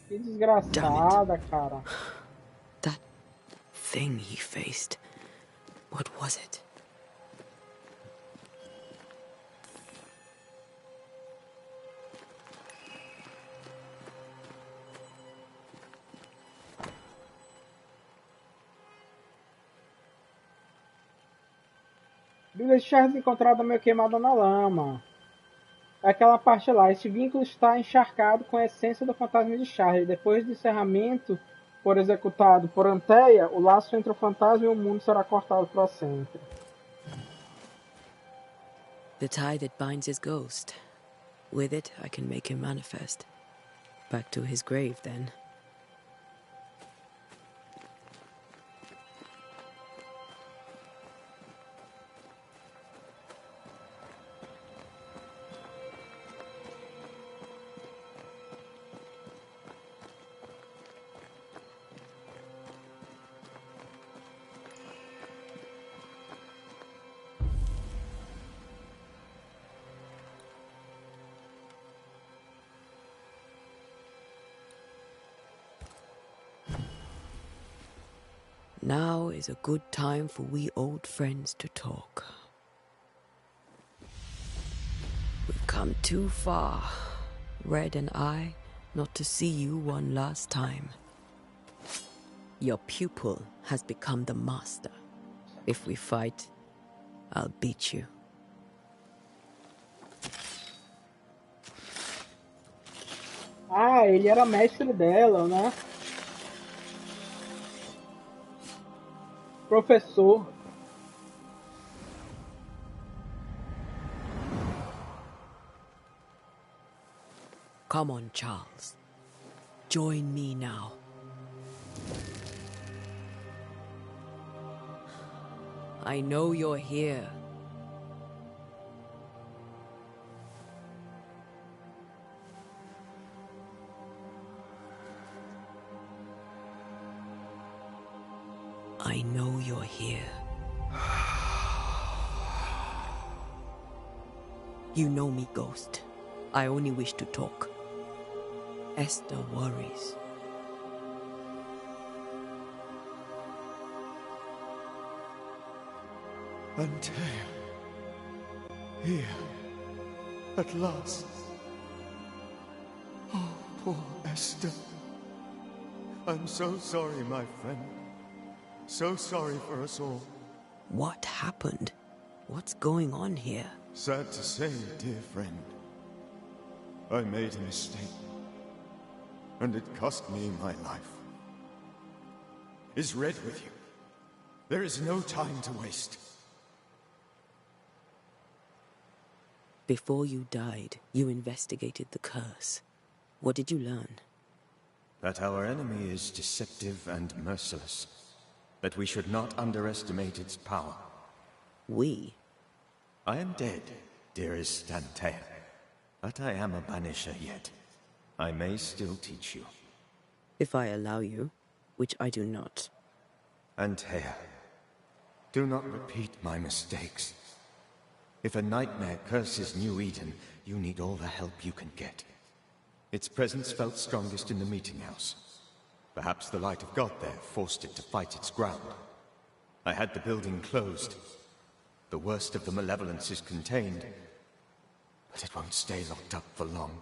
Que desgraçada, cara. That thing he faced. What was it? Bíblia de Charles encontrada meio queimada na lama. É aquela parte lá. Este vínculo está encharcado com a essência do fantasma de Charles. Depois do encerramento for executado por Anteia, o laço entre o fantasma e o mundo será cortado para sempre. The tie that binds his ghost. With it, I can make him manifest. Back to his grave, then. Now is a good time for we old friends to talk. We've come too far, Red and I, not to see you one last time. Your pupil has become the master. If we fight, I'll beat you. Ah, ele era mestre dela, né? Professor. Come on, Charles. Join me now. I know you're here. I know you're here. You know me, Ghost. I only wish to talk. Esther worries. Antea. Here. At last. Oh, poor Esther. I'm so sorry, my friend. So sorry for us all. What happened? What's going on here? Sad to say, dear friend. I made a mistake. And it cost me my life. Is Red with you? There is no time to waste. Before you died, you investigated the curse. What did you learn? That our enemy is deceptive and merciless. That we should not underestimate its power. We? I am dead, dearest Antea. But I am a Banisher yet. I may still teach you. If I allow you, which I do not. Antea, do not repeat my mistakes. If a nightmare curses New Eden, you need all the help you can get. Its presence felt strongest in the meeting house. Perhaps the light of God there forced it to fight its ground. I had the building closed. The worst of the malevolence is contained, but it won't stay locked up for long.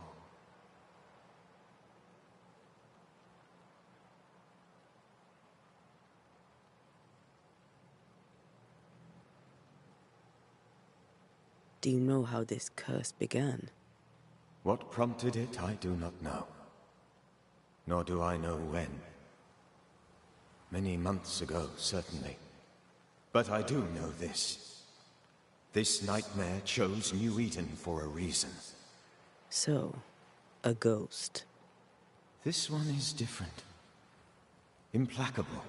Do you know how this curse began? What prompted it, I do not know. Nor do I know when. Many months ago, certainly. But I do know this. This nightmare chose New Eden for a reason. So, a ghost. This one is different. Implacable.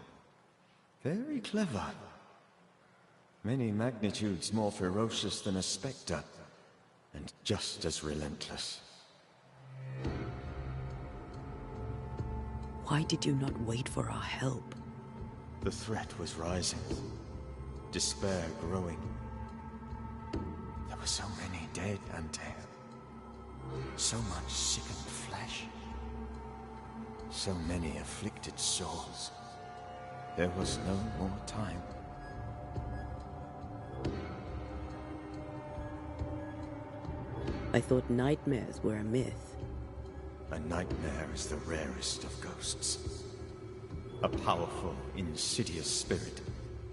Very clever. Many magnitudes more ferocious than a spectre, and just as relentless. Why did you not wait for our help? The threat was rising. Despair growing. There were so many dead, Ante. So much sickened flesh. So many afflicted souls. There was no more time. I thought nightmares were a myth. A nightmare is the rarest of ghosts. A powerful, insidious spirit,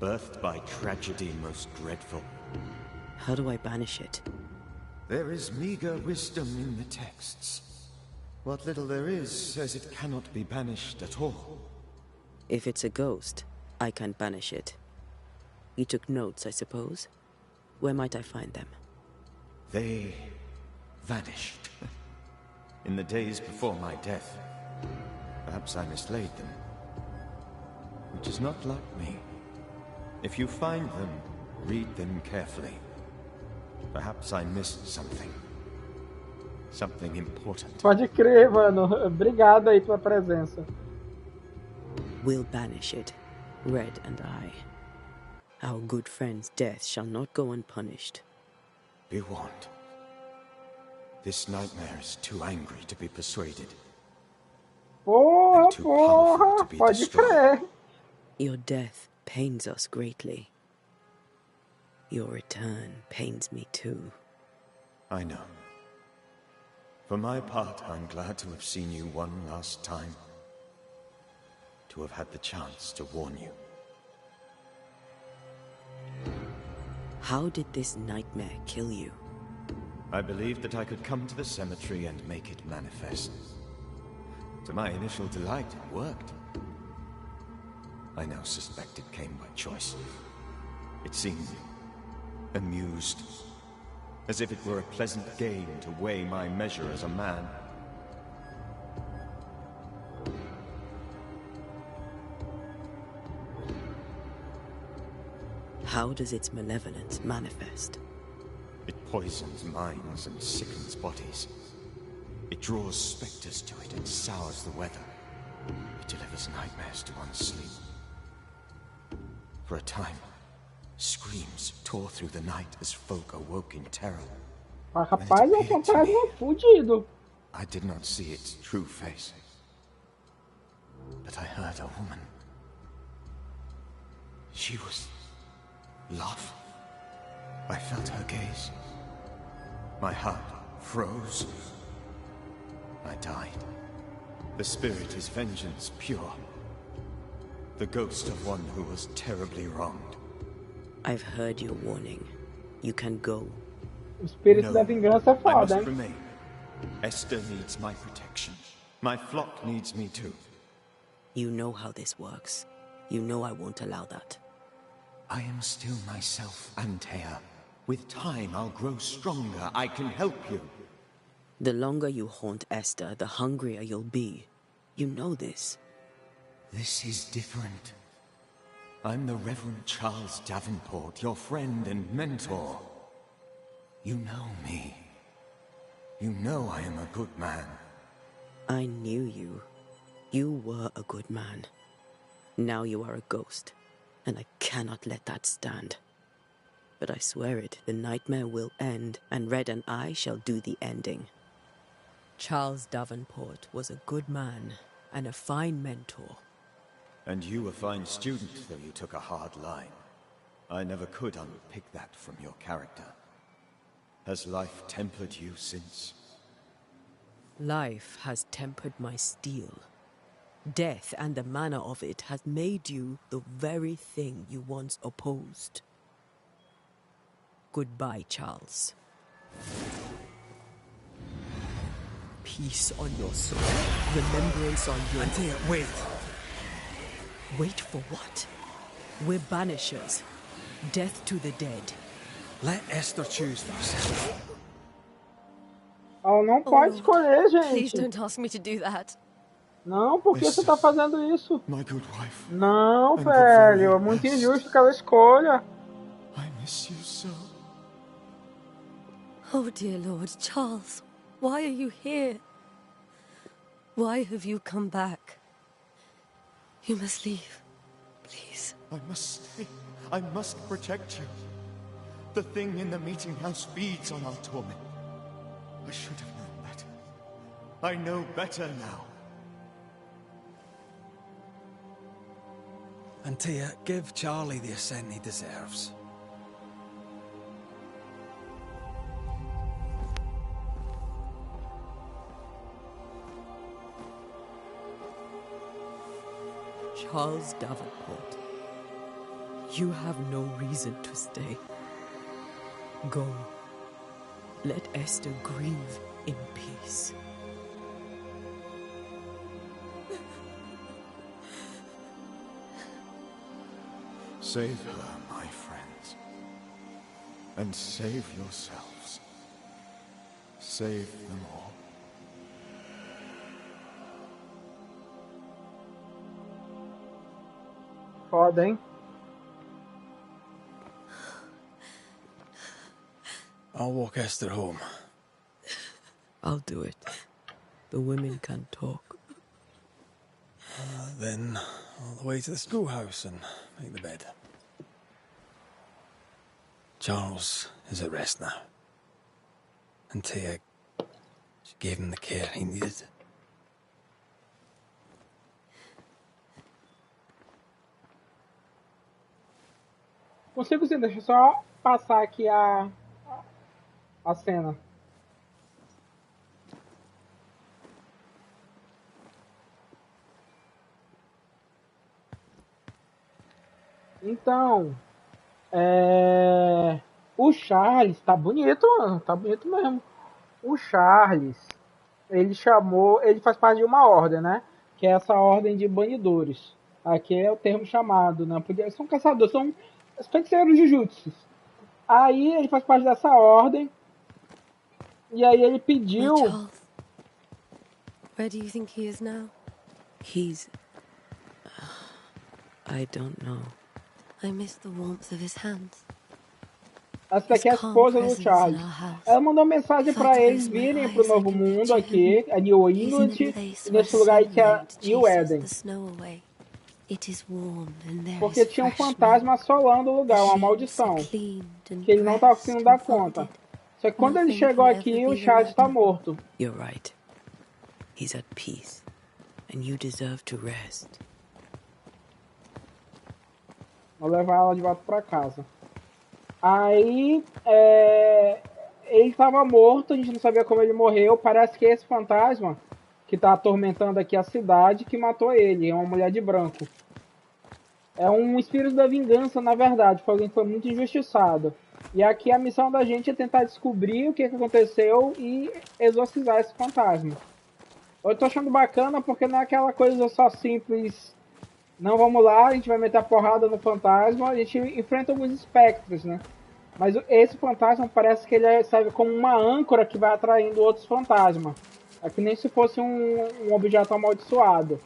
birthed by tragedy most dreadful. How do I banish it? There is meager wisdom in the texts. What little there is says it cannot be banished at all. If it's a ghost, I can't banish it. You took notes, I suppose? Where might I find them? They vanished. In the days before my death. Perhaps I mislaid them. Which is not like me. If you find them, read them carefully. Perhaps I missed something. Something important. Pode crer, mano. Obrigado aí pela presença. We'll banish it, Red and I. Our good friend's death shall not go unpunished. Be warned. This nightmare is too angry to be persuaded. Porra, porra, pode crer. Your death pains us greatly. Your return pains me too. I know. For my part, I'm glad to have seen you one last time. To have had the chance to warn you. How did this nightmare kill you? I believed that I could come to the cemetery and make it manifest. To my initial delight, it worked. I now suspect it came by choice. It seemed amused, as if it were a pleasant game to weigh my measure as a man. How does its malevolence manifest? It poisons minds and sickens bodies. It draws specters to it and sours the weather. It delivers nightmares to one's sleep. For a time, screams tore through the night as folk awoke in terror. Rapaz, é um fantasma fudido. I did not see its true face. But I heard a woman. She was love. I felt her gaze. My heart froze. I died. The spirit is vengeance pure. The ghost of one who was terribly wronged. I've heard your warning. You can go. O espírito da vingança é I foda, must hein? remain. Esther needs my protection. My flock needs me too. You know how this works. You know I won't allow that. I am still myself, Antea. With time, I'll grow stronger. I can help you. The longer you haunt Esther, the hungrier you'll be. You know this. This is different. I'm the Reverend Charles Davenport, your friend and mentor. You know me. You know I am a good man. I knew you. You were a good man. Now you are a ghost, and I cannot let that stand. But I swear it, the nightmare will end, and Red and I shall do the ending. Charles Davenport was a good man and a fine mentor. And you a fine student, though you took a hard line. I never could unpick that from your character. Has life tempered you since? Life has tempered my steel. Death and the manner of it has made you the very thing you once opposed. Goodbye, Charles. Peace on your soul. Remembrance on your... Antea, wait! Wait for what? We're Banishers. Death to the dead. Let Esther choose first. Ela não pode escolher, Please gente. don't ask me to do that. Não, por que você tá fazendo isso? My good wife. Não, velho, é muito injusto aquela escolha. I miss you so. Oh, dear Lord, Charles, why are you here? Why have you come back? You must leave, please. I must stay. I must protect you. The thing in the meeting house feeds on our torment. I should have known better. I know better now. And Tia, give Charlie the ascent he deserves. Charles Davenport, you have no reason to stay. Go. Let Esther grieve in peace. Save her, my friends. And save yourselves. Save them all. Foda, hein? I'll walk Esther home. I'll do it. The women can talk. Then all the way to the schoolhouse and make the bed. Charles is at rest now. And Tia, she gave him the care he needed. Consigo sim, deixa eu só passar aqui a cena. Então, o Charles tá bonito, mano, tá bonito mesmo. O Charles, ele faz parte de uma ordem, né? Que é essa ordem de banidores. Aqui é o termo chamado, né? Porque são caçadores, são feiticeiros de jutsus. Aí ele faz parte dessa ordem. E aí ele pediu. Charles, where do you think he is now? He's... I don't know. I miss the warmth of his hands. Essa daqui é a esposa do Charles. Ela mandou mensagem para eles virem pro Novo Mundo aqui, a New England, e nesse lugar aí que é New Éden. Porque tinha um fantasma assolando o lugar, uma maldição, que ele não estava conseguindo dar conta. Só que quando ele chegou aqui, o Charles está morto. You're right. He's at peace, and you deserve to rest. Vou levar ela de volta para casa. Aí, ele estava morto, a gente não sabia como ele morreu. Parece que esse fantasma que está atormentando aqui a cidade que matou ele, é uma mulher de branco. É um espírito da vingança, na verdade, foi alguém que foi muito injustiçado. E aqui a missão da gente é tentar descobrir o que aconteceu e exorcizar esse fantasma. Eu tô achando bacana porque não é aquela coisa só simples. Não, vamos lá, a gente vai meter a porrada no fantasma, a gente enfrenta alguns espectros, né? Mas esse fantasma parece que ele serve como uma âncora que vai atraindo outros fantasmas. É que nem se fosse um objeto amaldiçoado.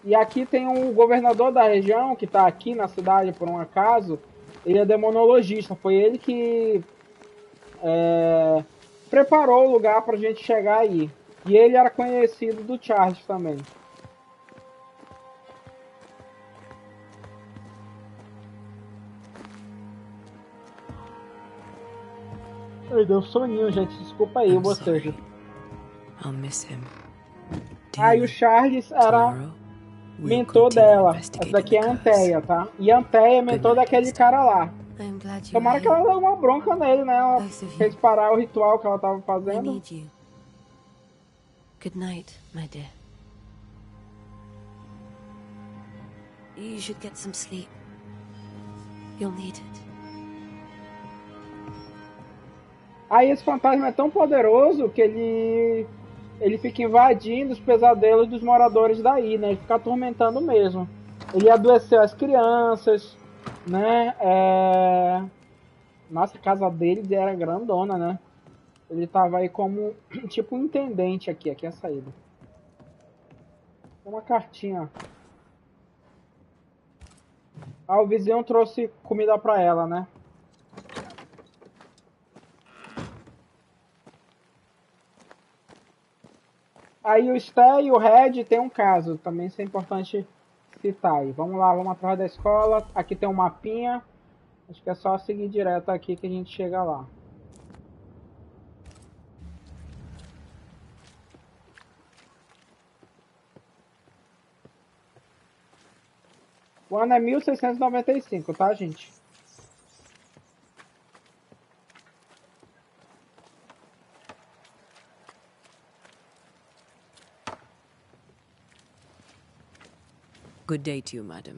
E aqui tem um governador da região, que está aqui na cidade por um acaso. Ele é demonologista, foi ele que preparou o lugar para a gente chegar aí. E ele era conhecido do Charles também. Ai, deu soninho, gente. Desculpa aí, você. I'll miss him. Aí o Charles era mentor dela. Essa daqui é a Anteia, tá? E a Anteia é mentor daquele cara lá. Tomara que ela dê uma bronca nele, né? Ela fez parar o ritual que ela tava fazendo. Good night, my dear. You should get some sleep. You'll need it. Aí esse fantasma é tão poderoso que ele fica invadindo os pesadelos dos moradores daí, né? Ele fica atormentando mesmo. Ele adoeceu as crianças, né? Nossa, a casa dele era grandona, né? Ele tava aí como tipo um intendente aqui é a saída. Uma cartinha. Ah, o vizinho trouxe comida pra ela, né? Aí o Sté e o Red tem um caso, também isso é importante citar aí. Vamos lá, vamos atrás da escola. Aqui tem um mapinha. Acho que é só seguir direto aqui que a gente chega lá. O ano é 1695, tá, gente? Good day to you, madam.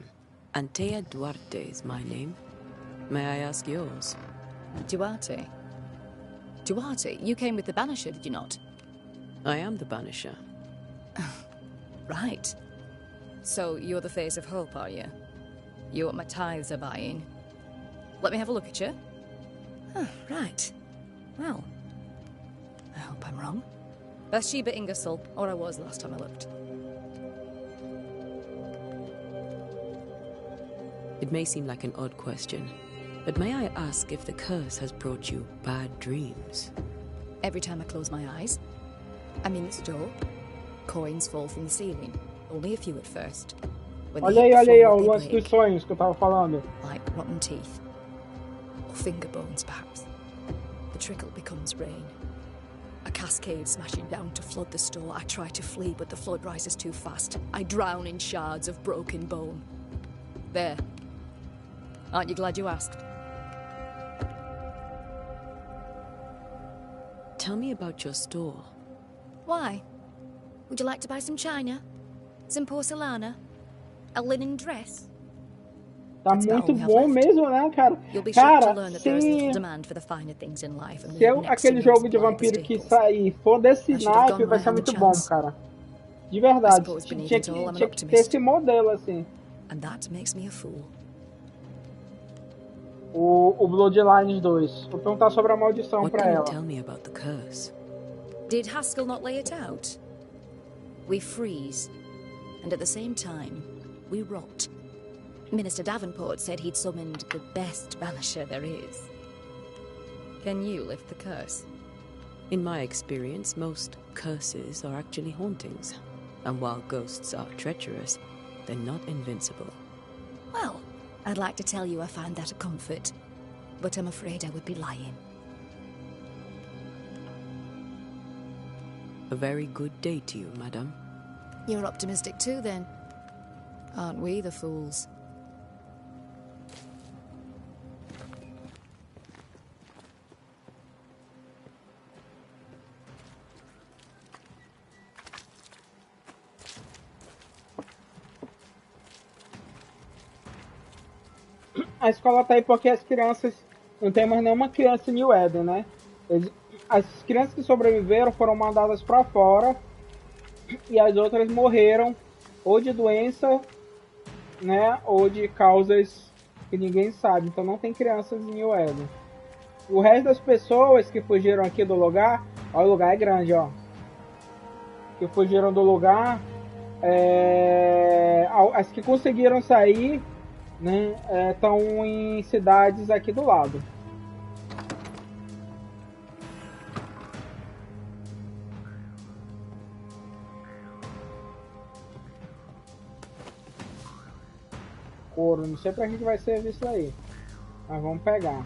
Antea Duarte is my name. May I ask yours? Duarte? Duarte, you came with the Banisher, did you not? I am the Banisher. Right. So you're the face of hope, are you? You're what my tithes are buying. Let me have a look at you. Oh, right. Well, I hope I'm wrong. Bathsheba Ingersoll, or I was last time I looked. It may seem like an odd question, but may I ask if the curse has brought you bad dreams? Every time I close my eyes, I'm in this door. Coins fall from the ceiling. Only a few at first. Olha aí, ó, o lance dos sonhos que eu tava falando. Like rotten teeth. Or finger bones, perhaps. The trickle becomes rain. A cascade smashing down to flood the store. I try to flee, but the flood rises too fast. I drown in shards of broken bone. There. Aren't you glad you asked? Tell me about your store. Why? Would you like to buy some china? Some porcelana? A linen dress? Tá muito bom mesmo, né, cara? Cara, se aquele jogo de vampiro que sair for desse naipe, vai ser muito bom, cara. De verdade. Tinha que ter esse modelo, assim. O Bloodlines 2. Vou perguntar sobre a maldição pra ela. Did Haskell not lay it out? We freeze, and at the same time, we rot. Minister Davenport said he'd summoned the best banisher there is. Can you lift the curse? In my experience, most curses are actually hauntings. And while ghosts are treacherous, they're not invincible. Well, I'd like to tell you I find that a comfort, but I'm afraid I would be lying. A very good day to you, madam. You're optimistic too, then. Aren't we the fools? A escola tá aí porque as crianças... Não tem mais nenhuma criança em New Éden, né? As crianças que sobreviveram foram mandadas pra fora e as outras morreram ou de doença, né? Ou de causas que ninguém sabe. Então não tem crianças em New Éden. O resto das pessoas que fugiram aqui do lugar... Olha, o lugar é grande, ó. Que fugiram do lugar... As que conseguiram sair... né, estão em cidades aqui do lado. Couro, não sei pra que vai servir isso aí, mas vamos pegar.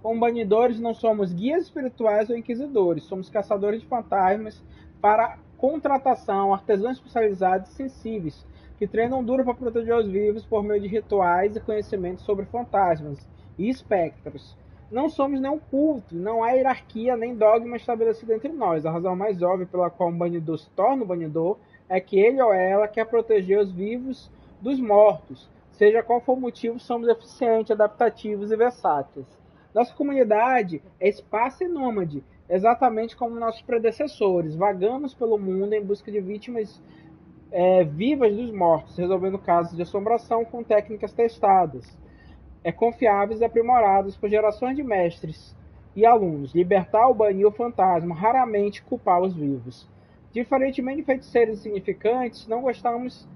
Como banidores, não somos guias espirituais ou inquisidores, somos caçadores de fantasmas para contratação, artesãos especializados e sensíveis, que treinam duro para proteger os vivos por meio de rituais e conhecimentos sobre fantasmas e espectros. Não somos nenhum culto, não há hierarquia nem dogma estabelecido entre nós. A razão mais óbvia pela qual um banidor se torna um banidor é que ele ou ela quer proteger os vivos dos mortos. Seja qual for o motivo, somos eficientes, adaptativos e versáteis. Nossa comunidade é espaço e nômade, exatamente como nossos predecessores. Vagamos pelo mundo em busca de vítimas vivas dos mortos, resolvendo casos de assombração com técnicas testadas, confiáveis e aprimoradas por gerações de mestres e alunos, libertar ou banir o fantasma, raramente culpar os vivos. Diferentemente de feiticeiros insignificantes, não gastamos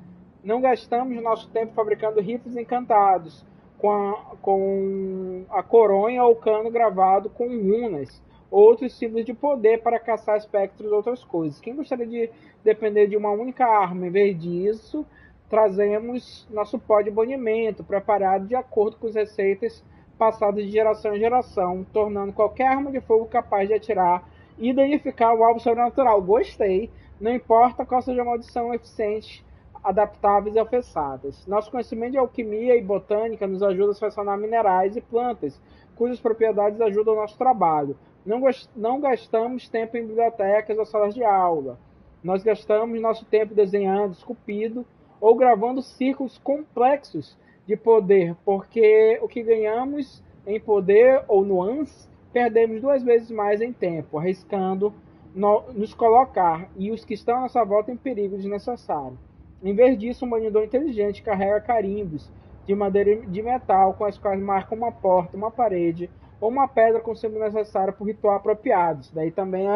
nosso tempo fabricando rifles encantados, com a coronha ou cano gravado com runas, ou outros símbolos de poder para caçar espectros ou outras coisas. Quem gostaria de depender de uma única arma, em vez disso, trazemos nosso pó de banimento, preparado de acordo com as receitas passadas de geração em geração, tornando qualquer arma de fogo capaz de atirar e danificar o alvo sobrenatural. Gostei, não importa qual seja a maldição eficiente, adaptáveis e ofensadas. Nosso conhecimento de alquimia e botânica nos ajuda a selecionar minerais e plantas, cujas propriedades ajudam o nosso trabalho. Não gastamos tempo em bibliotecas ou salas de aula. Nós gastamos nosso tempo desenhando, esculpindo ou gravando círculos complexos de poder, porque o que ganhamos em poder ou nuance, perdemos 2 vezes mais em tempo, arriscando nos colocar e os que estão à nossa volta em perigo desnecessário. Em vez disso, um banidor inteligente carrega carimbos de madeira e de metal, com as quais marcam uma porta, uma parede ou uma pedra com o símbolo necessário para o ritual apropriado. Isso daí também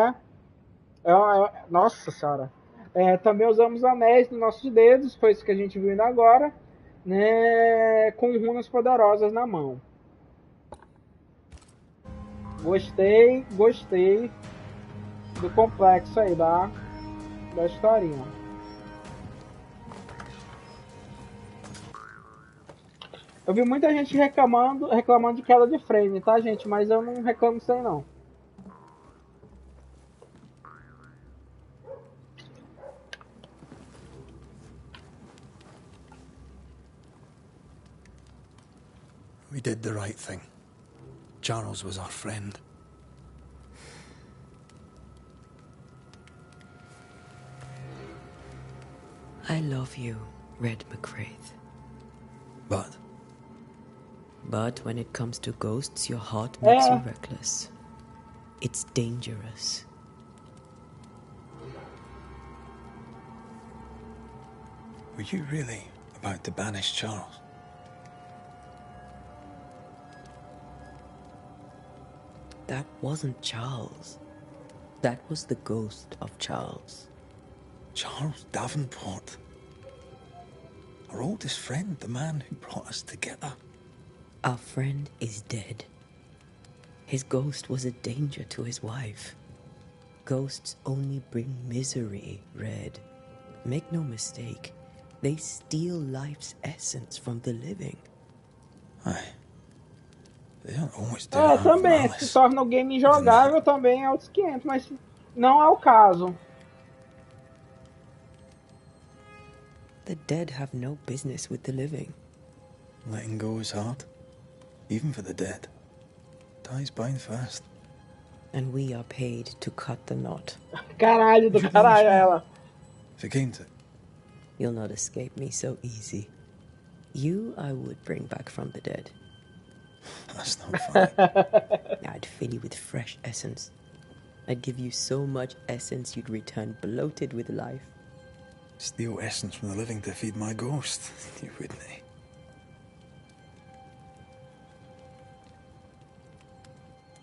nossa senhora. Também usamos anéis nos nossos dedos, foi isso que a gente viu ainda agora, né, com runas poderosas na mão. Gostei do complexo aí da historinha. Eu vi muita gente reclamando de queda de frame, tá, gente? Mas eu não reclamo disso aí, não. We did the right thing. Charles was our friend. I love you, Red McCraith. But when it comes to ghosts, your heart makes you reckless. It's dangerous. Were you really about to banish Charles? That wasn't Charles. That was the ghost of Charles. Charles Davenport. Our oldest friend, the man who brought us together. Our friend is dead. His ghost was a danger to his wife. Ghosts only bring misery, Red. Make no mistake, they steal life's essence from the living. Aye. They don't always do também, se torna o game injogável também é outros 500, mas não é o caso. The dead have no business with the living. Letting go is hard, even for the dead. Ties bind fast. And we are paid to cut the knot. Caralho do caralho, ela. If it came to... You'll not escape me so easy. You I would bring back from the dead. That's not funny. I'd fill you with fresh essence. I'd give you so much essence you'd return bloated with life. Steal essence from the living to feed my ghost. You wouldn't, eh?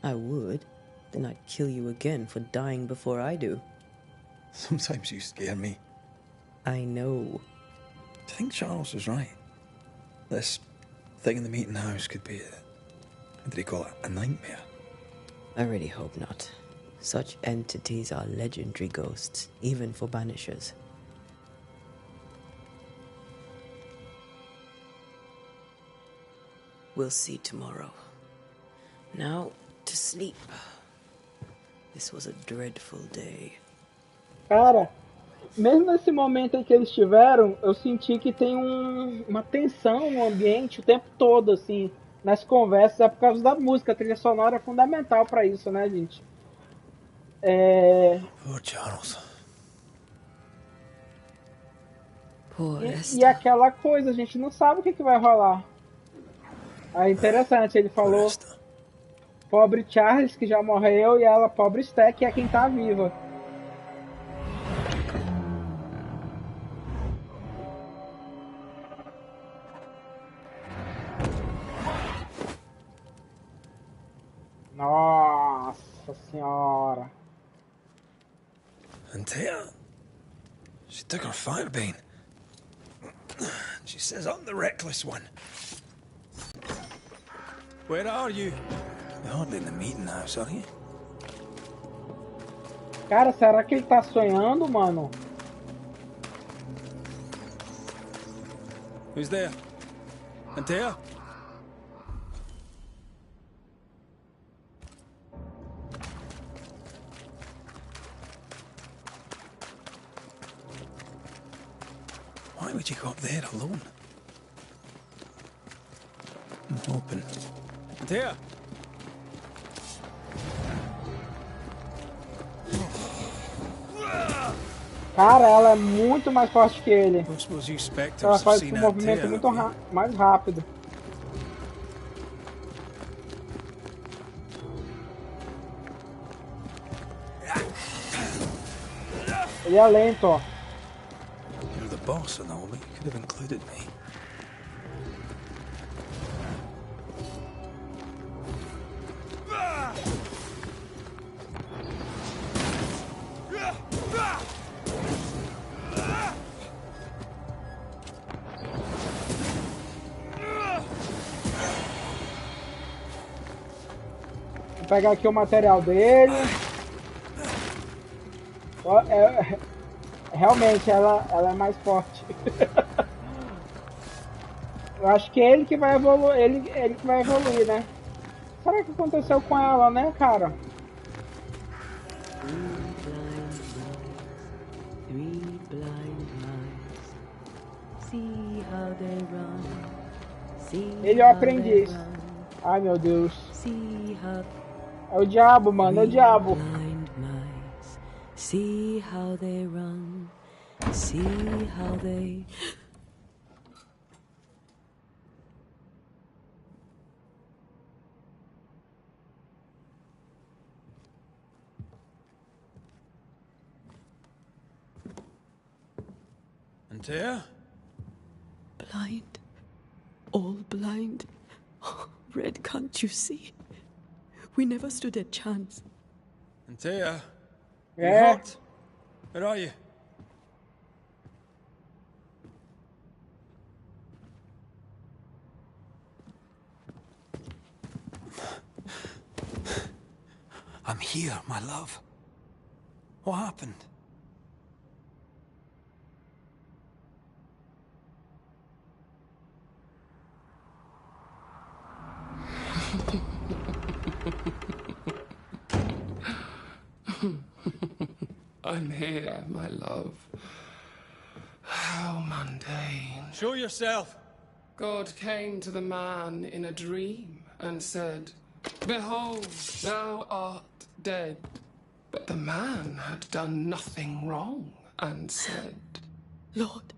I would. Then I'd kill you again for dying before I do. Sometimes you scare me. I know. Do you think Charles was right? This thing in the meeting house could be what did he call it? A nightmare? I really hope not. Such entities are legendary ghosts, even for Banishers. We'll see tomorrow. Now, to sleep. This was a dreadful day. Cara, mesmo nesse momento em que eles tiveram, eu senti que tem uma tensão no ambiente o tempo todo, assim, nas conversas, é por causa da música. A trilha sonora é fundamental pra isso, né, gente? Poor Charles. Poor E aquela coisa, a gente não sabe o que vai rolar. É interessante, ele falou pobre Charles, que já morreu, e ela, pobre Sté, que é quem tá viva. Nossa! senhora. Antea, she took her firebane. She says I'm the reckless one. Where are you? You're hardly in the meeting house, are you? Cara, será que ele tá sonhando, mano? Who's there? Antea? Why would you go up there alone? Open. Antea? Cara, ela é muito mais forte que ele. Don't suppose you spectres Ela have faz seen um movimento Antea, muito have you? mais rápido. Ele é lento, ó. You're the boss and all, but you could have included me. Vou pegar aqui o material dele. Ó, realmente, ela é mais forte. Eu acho que é ele que vai evoluir, ele que vai evoluir, né? Será que aconteceu com ela, né, cara? Ele é o aprendiz. Ai, meu Deus. É o diabo, mano, é o diabo. See how they run, see how they... Antea? Blind, all blind. Red, can't you see? We never stood a chance. Antea? É. Hot? Where are you? I'm here, my love. What happened? I'm here, my love. How mundane. Show yourself. God came to the man in a dream and said, "Behold, thou art dead." But the man had done nothing wrong and said, Lord,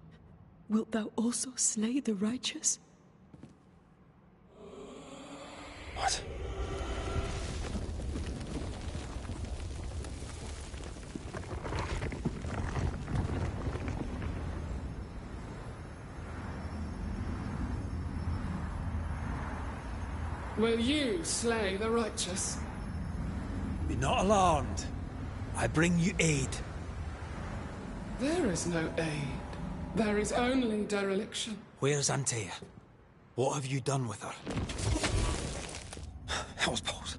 wilt thou also slay the righteous? What? Will you slay the righteous? Be not alarmed. I bring you aid. There is no aid. There is only dereliction. Where's Antea? What have you done with her? Hell's balls.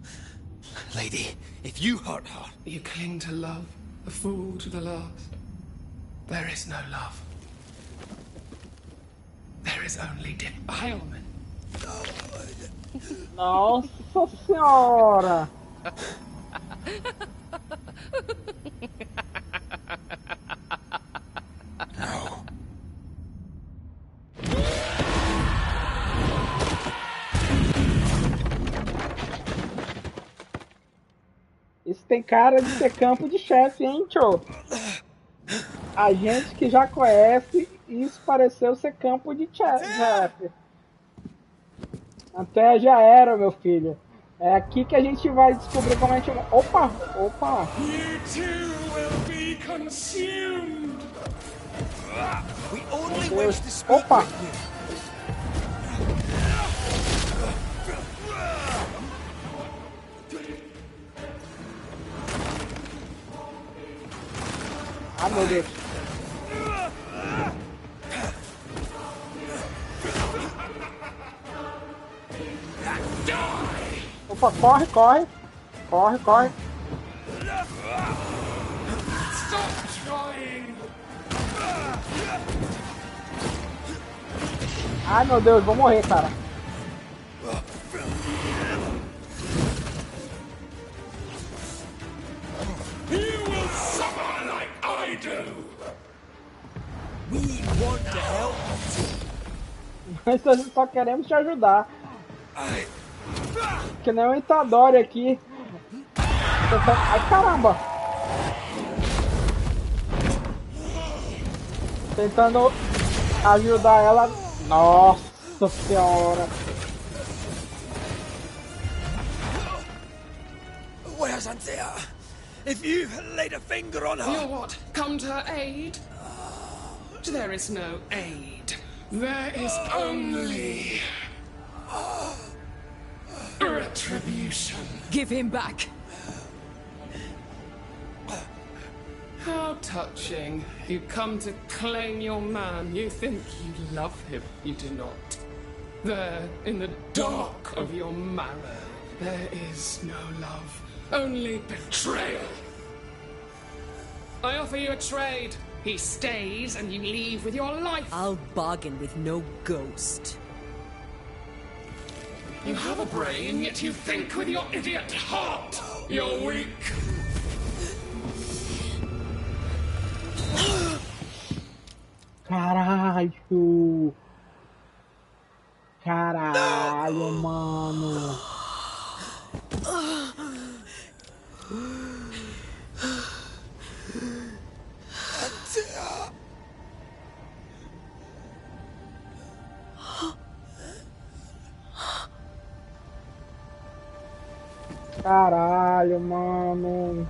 Lady, if you hurt her... You cling to love, a fool to the last. There is no love. There is only defilement. Nossa senhora! No. Isso tem cara de ser campo de chefe, hein, tio? A gente que já conhece, isso pareceu ser campo de chefe. Até já era, meu filho. É aqui que a gente vai descobrir como a gente... Opa! Opa! You too will be consumed. We only Meu wish Deus. to speak Opa! with you. meu Deus. Opa, corre, corre. Corre, corre. Ai, meu Deus, vou morrer, cara. Mas nós só queremos te ajudar. Que nem o Itadori aqui. Ai, caramba! Tentando ajudar ela. Nossa senhora! Where's Anthea? If you laid a finger on her... You what? Come to her aid? There is no aid. There is only... retribution. Give him back. How touching. You come to claim your man. You think you love him. You do not. There, in the dark of your marrow, there is no love. Only betrayal. I offer you a trade. He stays and you leave with your life. I'll bargain with no ghost. You have a brain, yet you think with your idiot heart. You're weak. Caralho! Caralho, mano! Caralho, mano!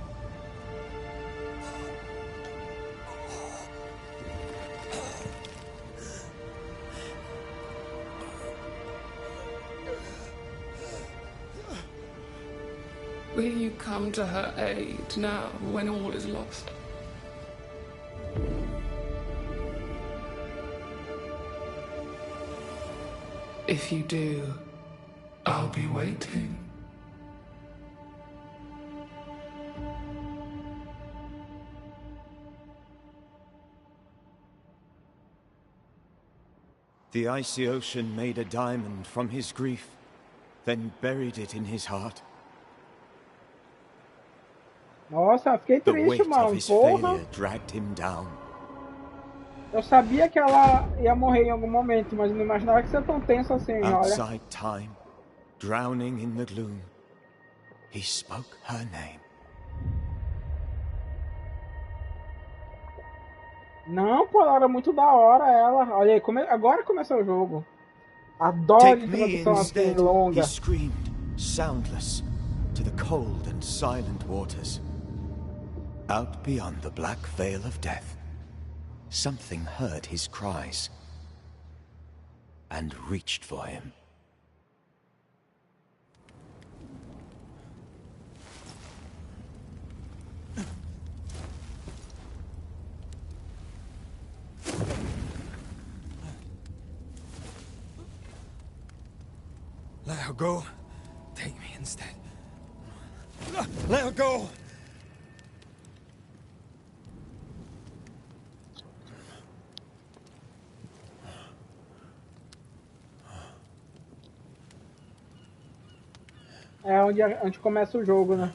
Will you come to her aid now, when all is lost? If you do, I'll be waiting. The icy ocean made a diamond from his grief, then buried it in his heart. Nossa, fiquei The triste, weight of mano. his Porra. failure dragged him down. Eu sabia que ela ia morrer em algum momento, mas não imaginava que ia ser tão tenso assim, olha. Outside time, drowning in the gloom, he spoke her name. Não, pô, ela era muito da hora, ela. Olha aí, agora começou o jogo. Adoro Take me introdução assim instead, longa. he screamed, soundless, to the cold and silent waters. Out beyond the black veil of death, something heard his cries and reached for him. Let her go. Take me instead. Let her go! É onde começa o jogo, né?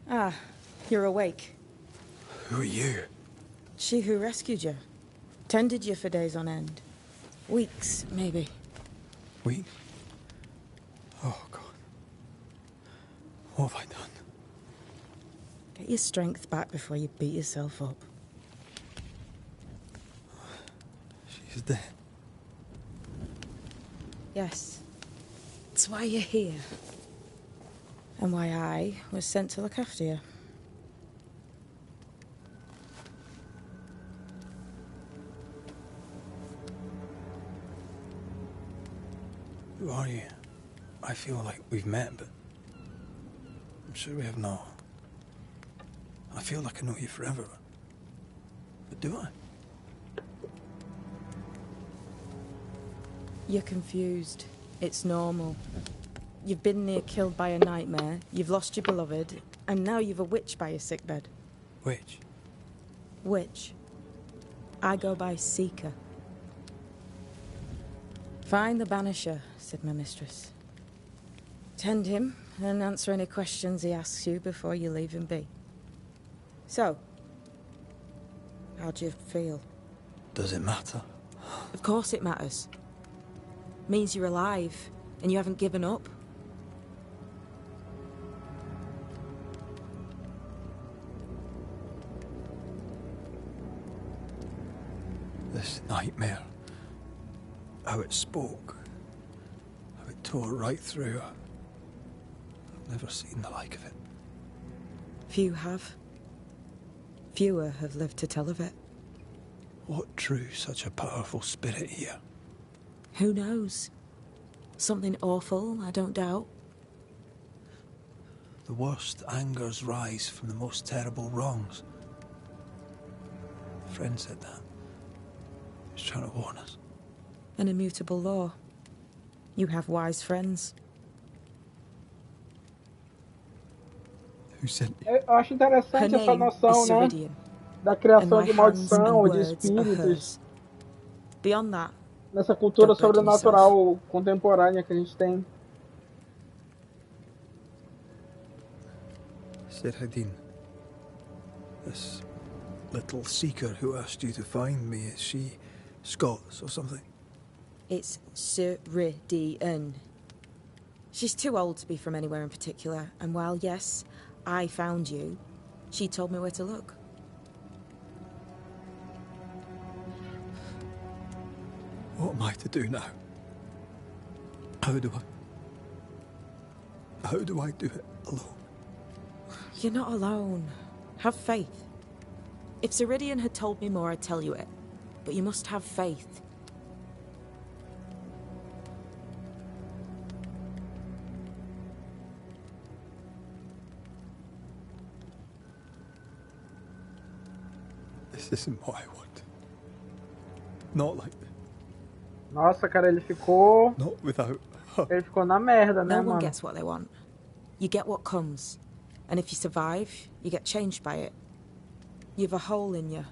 Ah, you're awake. Who are you? She who rescued you. Tended you for days on end. Weeks, maybe. Weeks? Oh, God. What have I done? Get your strength back before you beat yourself up. She's dead. Yes. That's why you're here. And why I was sent to look after you. Who are you? I feel like we've met, but I'm sure we have not. I feel like I know you forever. But do I? You're confused. It's normal. You've been near killed by a nightmare, you've lost your beloved, and now you've a witch by your sickbed. Witch? Witch. I go by Seeker. Find the Banisher, said my mistress. Tend him, and answer any questions he asks you before you leave him be. So, how do you feel? Does it matter? Of course it matters. Means you're alive, and you haven't given up. This nightmare, how it spoke, how it tore right through. I've never seen the like of it. Few have. Fewer have lived to tell of it. What drew such a powerful spirit here? Who knows? Something awful, I don't doubt. The worst angers rise from the most terrible wrongs. A friend said that. He was trying to warn us. An immutable law. You have wise friends. Who sent you? Eu acho interessante essa noção, né? Da criação de maldição, de espíritos. Beyond that, nessa cultura sobrenatural contemporânea que a gente tem. Éden, this little seeker who asked you to find me, is she Scots or something? It's Éden. She's too old to be from anywhere in particular, and while, yes, I found you, she told me where to look. What am I to do now? How do I do it alone? You're not alone. Have faith. If Ceridian had told me more, I'd tell you it. But you must have faith. This isn't what I want. Not like this. Nossa, cara, ele ficou... Not without her. Ele ficou na merda, né, mano? mano? No one gets what they want. You get what comes. And if you survive, you get changed by it. You've a hole in you.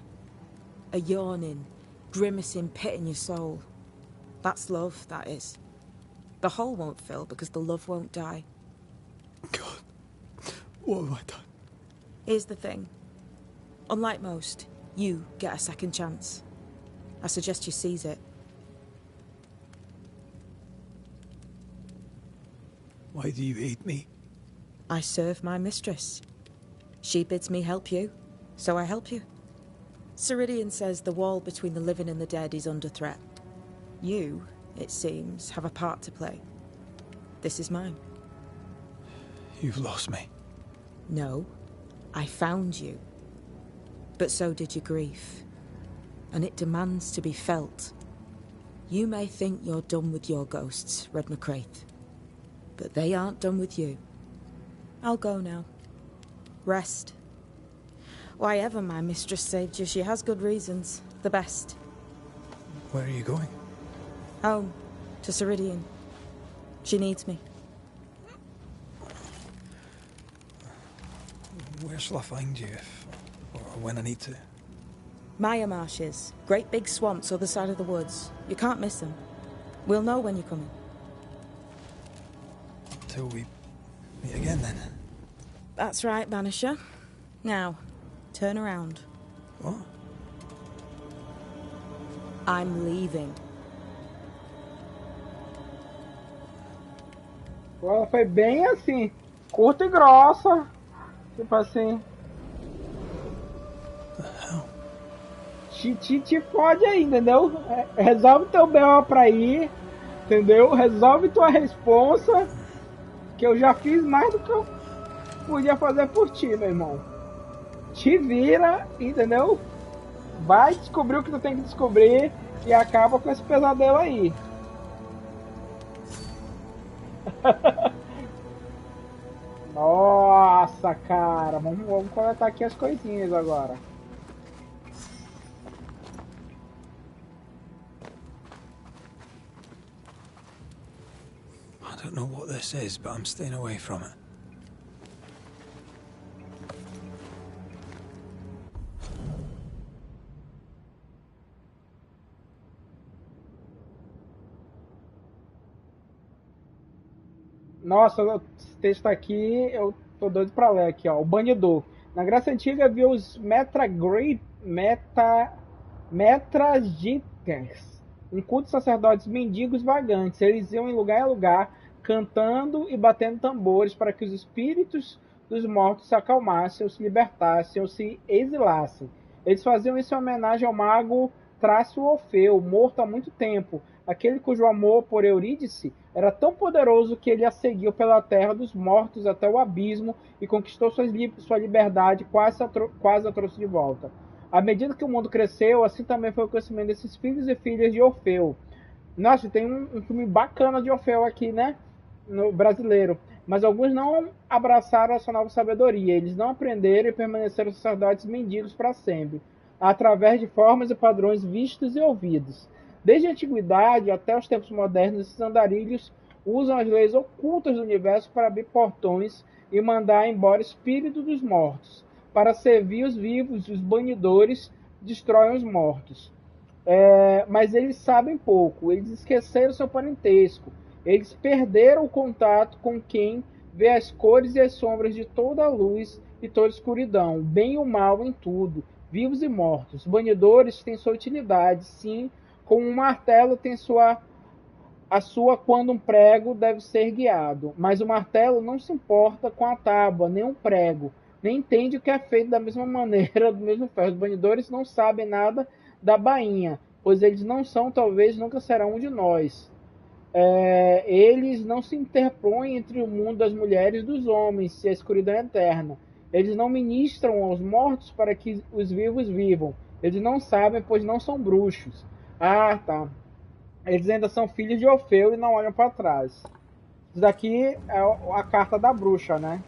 A yawning, grimacing pit in your soul. That's love, that is. The hole won't fill because the love won't die. God, what have I done? Here's the thing. Unlike most, you get a second chance. I suggest you seize it. Why do you hate me? I serve my mistress. She bids me help you, so I help you. Ceridian says the wall between the living and the dead is under threat. You, it seems, have a part to play. This is mine. You've lost me. No, I found you. But so did your grief. And it demands to be felt. You may think you're done with your ghosts, Red McCraith. But they aren't done with you. I'll go now. Rest. Why ever my mistress saved you, she has good reasons. The best. Where are you going? Home. To Ceridian. She needs me. Where shall I find you if... or when I need to? Maya marshes. Great big swamps other side of the woods. You can't miss them. We'll know when you're coming. Till we meet again, then. That's right, Banisher. Now, turn around. What? I'm leaving. Ela foi bem assim, curta e grossa. Tipo assim. Te fode aí, entendeu? Resolve teu B.O. pra ir, entendeu? Resolve tua responsa. Que eu já fiz mais do que eu podia fazer por ti, meu irmão. Te vira, entendeu? Vai descobrir o que tu tem que descobrir e acaba com esse pesadelo aí. Nossa, cara. Vamos coletar aqui as coisinhas agora. I don't know what this is, but I'm staying away from it. Nossa, esse texto aqui, eu tô doido pra ler aqui, ó. O banidor. Na Grécia Antiga havia os metragites, um culto de sacerdotes mendigos vagantes. Eles iam em lugar, cantando e batendo tambores para que os espíritos dos mortos se acalmassem, ou se libertassem, ou se exilassem. Eles faziam isso em homenagem ao mago Trácio Orfeu, morto há muito tempo, aquele cujo amor por Eurídice era tão poderoso que ele a seguiu pela terra dos mortos até o abismo e conquistou sua liberdade, quase a trouxe de volta. À medida que o mundo cresceu, assim também foi o crescimento desses filhos e filhas de Orfeu. Nossa, tem um filme bacana de Orfeu aqui, né? No brasileiro. Mas alguns não abraçaram essa nova sabedoria. Eles não aprenderam e permaneceram sacerdotes mendigos para sempre, através de formas e padrões vistos e ouvidos. Desde a antiguidade até os tempos modernos, esses andarilhos usam as leis ocultas do universo para abrir portões e mandar embora espíritos dos mortos. Para servir os vivos, os banidores destroem os mortos. Mas eles sabem pouco, eles esqueceram seu parentesco, eles perderam o contato com quem vê as cores e as sombras de toda a luz e toda a escuridão, o bem e o mal em tudo, vivos e mortos. Os banidores têm sua utilidade, sim, como um martelo tem a sua quando um prego deve ser guiado, mas o martelo não se importa com a tábua, nem um prego, nem entende o que é feito da mesma maneira, do mesmo ferro. Os banidores não sabem nada da bainha, pois eles não são, talvez nunca serão um de nós. Eles não se interpõem entre o mundo das mulheres e dos homens, se a escuridão é eterna. Eles não ministram aos mortos para que os vivos vivam. Eles não sabem, pois não são bruxos. Ah, tá. Eles ainda são filhos de Orfeu e não olham para trás. Isso daqui é a carta da bruxa, né?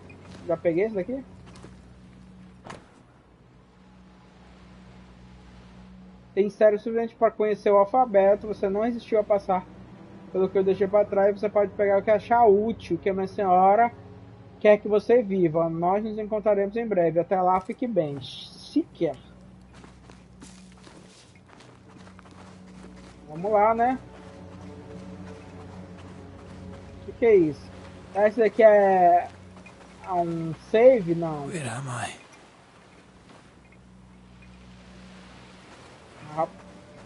Já peguei isso daqui? Tem sério suficiente para conhecer o alfabeto. Você não resistiu a passar pelo que eu deixei para trás. Você pode pegar o que achar útil, que a minha senhora quer que você viva. Nós nos encontraremos em breve. Até lá, fique bem. Se quer. Vamos lá, né? O que é isso? Esse daqui é um save? Não. Where am I?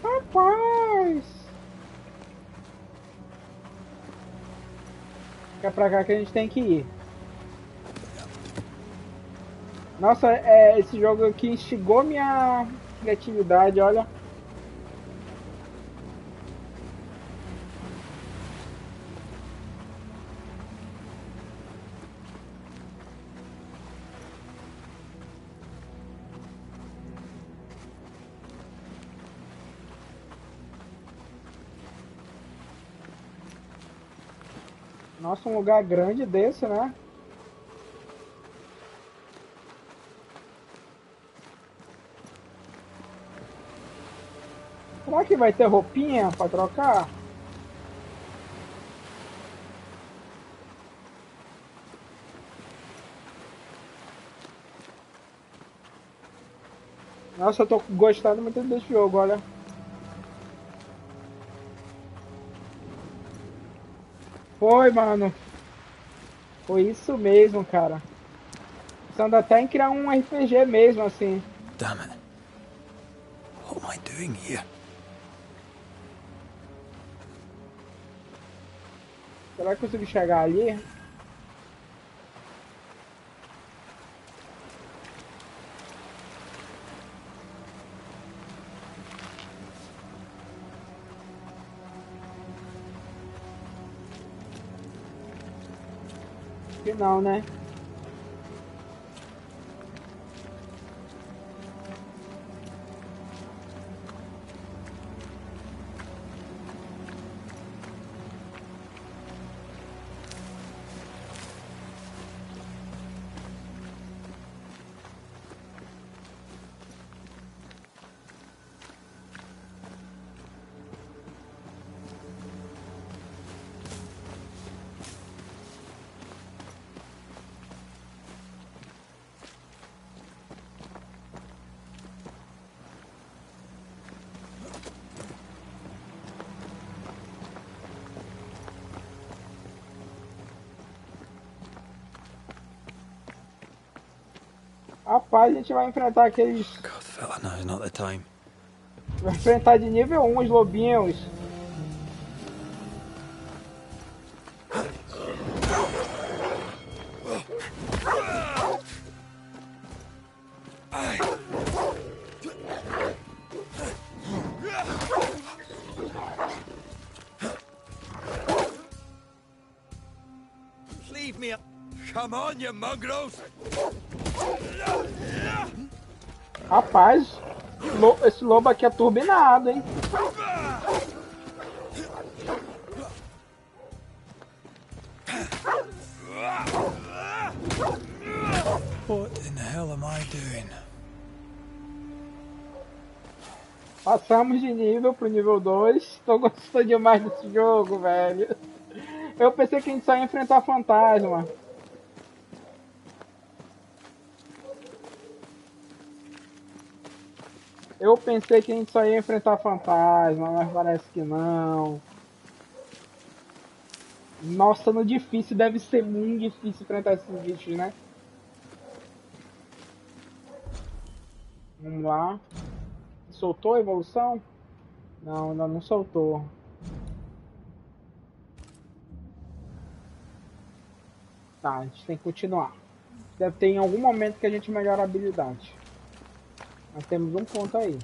Rapaz! É pra cá que a gente tem que ir. Nossa, esse jogo aqui instigou minha criatividade, olha. Nossa, um lugar grande desse, né? Será que vai ter roupinha pra trocar? Nossa, eu tô gostando muito desse jogo, olha. Foi, mano. Foi isso mesmo, cara. Pensando até em criar um RPG mesmo, assim. Damn it. What am I doing here? Será que eu consigo chegar ali? Que não, né? Rapaz, a gente vai enfrentar aqueles... God, fella, now's not the time. Vai enfrentar de nível 1 os lobinhos. Leave me. Come on, you mongrels. Rapaz, esse lobo aqui é turbinado, hein? What in the hell am I doing? Passamos de nível pro nível 2. Tô gostando demais desse jogo, velho. Eu pensei que a gente só ia enfrentar fantasma. Eu pensei que a gente só ia enfrentar fantasma, mas parece que não. Nossa, no difícil deve ser muito difícil enfrentar esses bichos, né? Vamos lá. Soltou a evolução? Não, ainda não soltou. Tá, a gente tem que continuar. Deve ter em algum momento que a gente melhora a habilidade. Nós temos um ponto aí.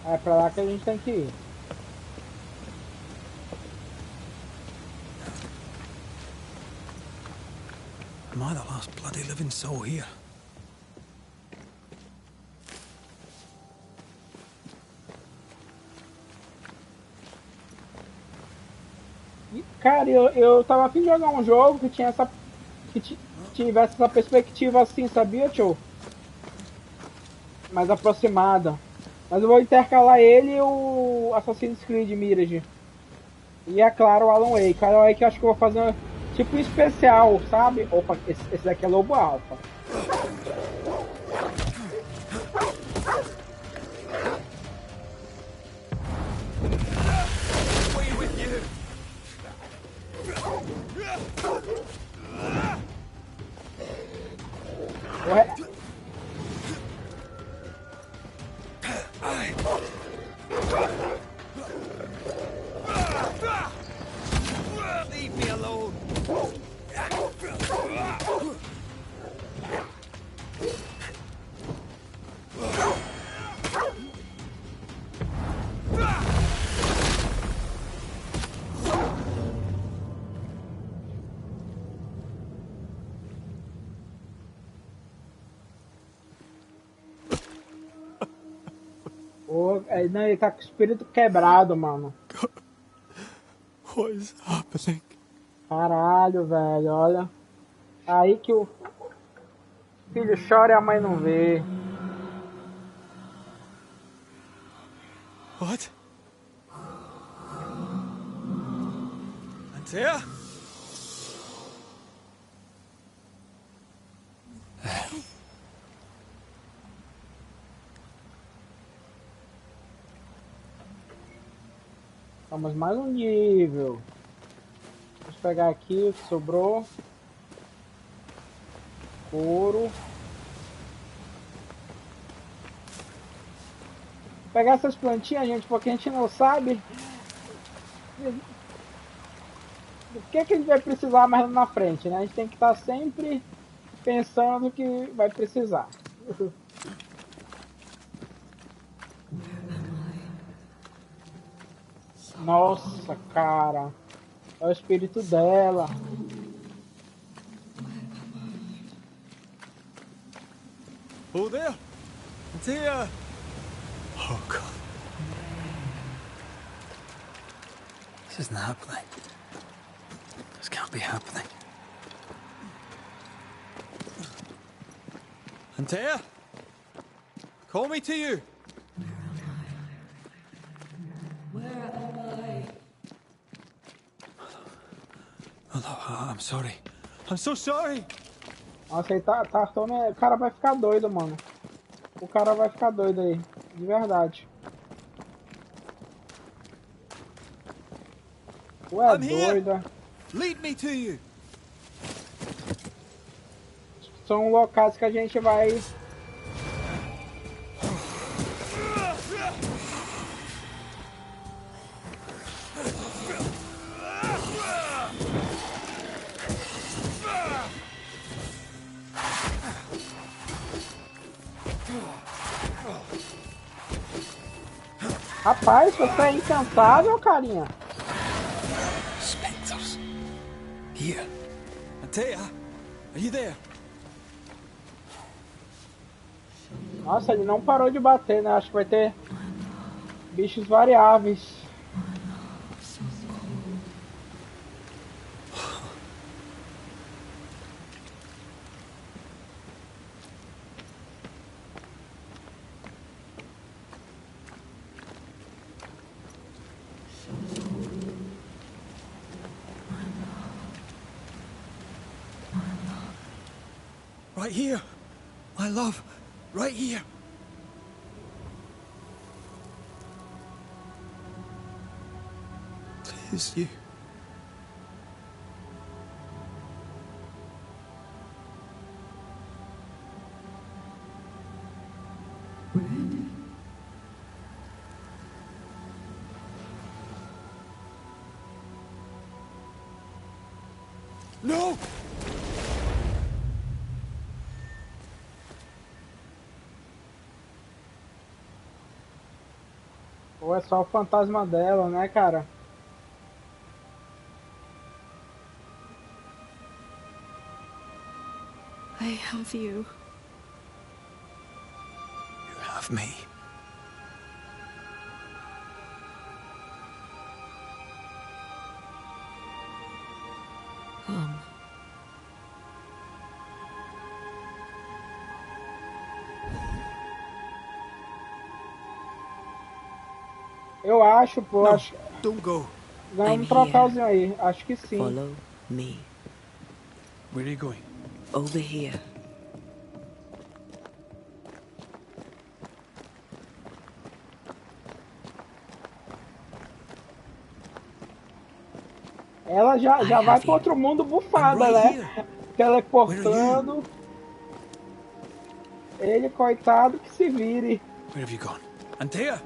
É pra lá que a gente tem que ir. Am I the last bloody living soul here? Cara, eu tava a fim de jogar um jogo que tinha essa. Tivesse essa perspectiva assim, sabia, tio? Mais aproximada. Mas eu vou intercalar ele e o Assassin's Creed Mirage. E é claro o Alan Wake. Alan Wake eu acho que eu vou fazer tipo um especial, sabe? Opa, esse daqui é Lobo Alpha. Ué? Leave me alone. Não, ele tá com o espírito quebrado, mano. What is happening? Caralho, velho, olha. Aí que o filho chora e a mãe não vê. What? Antea? Vamos mais um nível. Vamos pegar aqui o que sobrou. Couro. Vou pegar essas plantinhas, gente, porque a gente não sabe do que a gente vai precisar mais na frente, né? A gente tem que estar sempre pensando que vai precisar. Nossa, cara. É o espírito dela. Oh, there! Antea! Oh, God. This isn't happening. This can't be happening. Antea? Call me to you! Hello, I'm sorry. I'm so sorry! Nossa, aí tá todo... O cara vai ficar doido, mano. O cara vai ficar doido aí. De verdade. Ué, doida. Lead me to you. São locais que a gente vai... Rapaz, você é incansável, carinha. Spectres. Here. Antea, are you there? Nossa, ele não parou de bater, né? Acho que vai ter bichos variáveis. Right here. My love. Right here. Please, you. No! Ou é só o fantasma dela, né, cara? I have you. You have me. Come. Eu acho, pô, No, acho... don't go. Ganha um troféuzinho aí, acho que sim. Follow me. Where are you going? Over here. Ela já vai pro outro mundo bufada, né? Teleportando. Ele, coitado, que se vire. Where have you gone? Antea!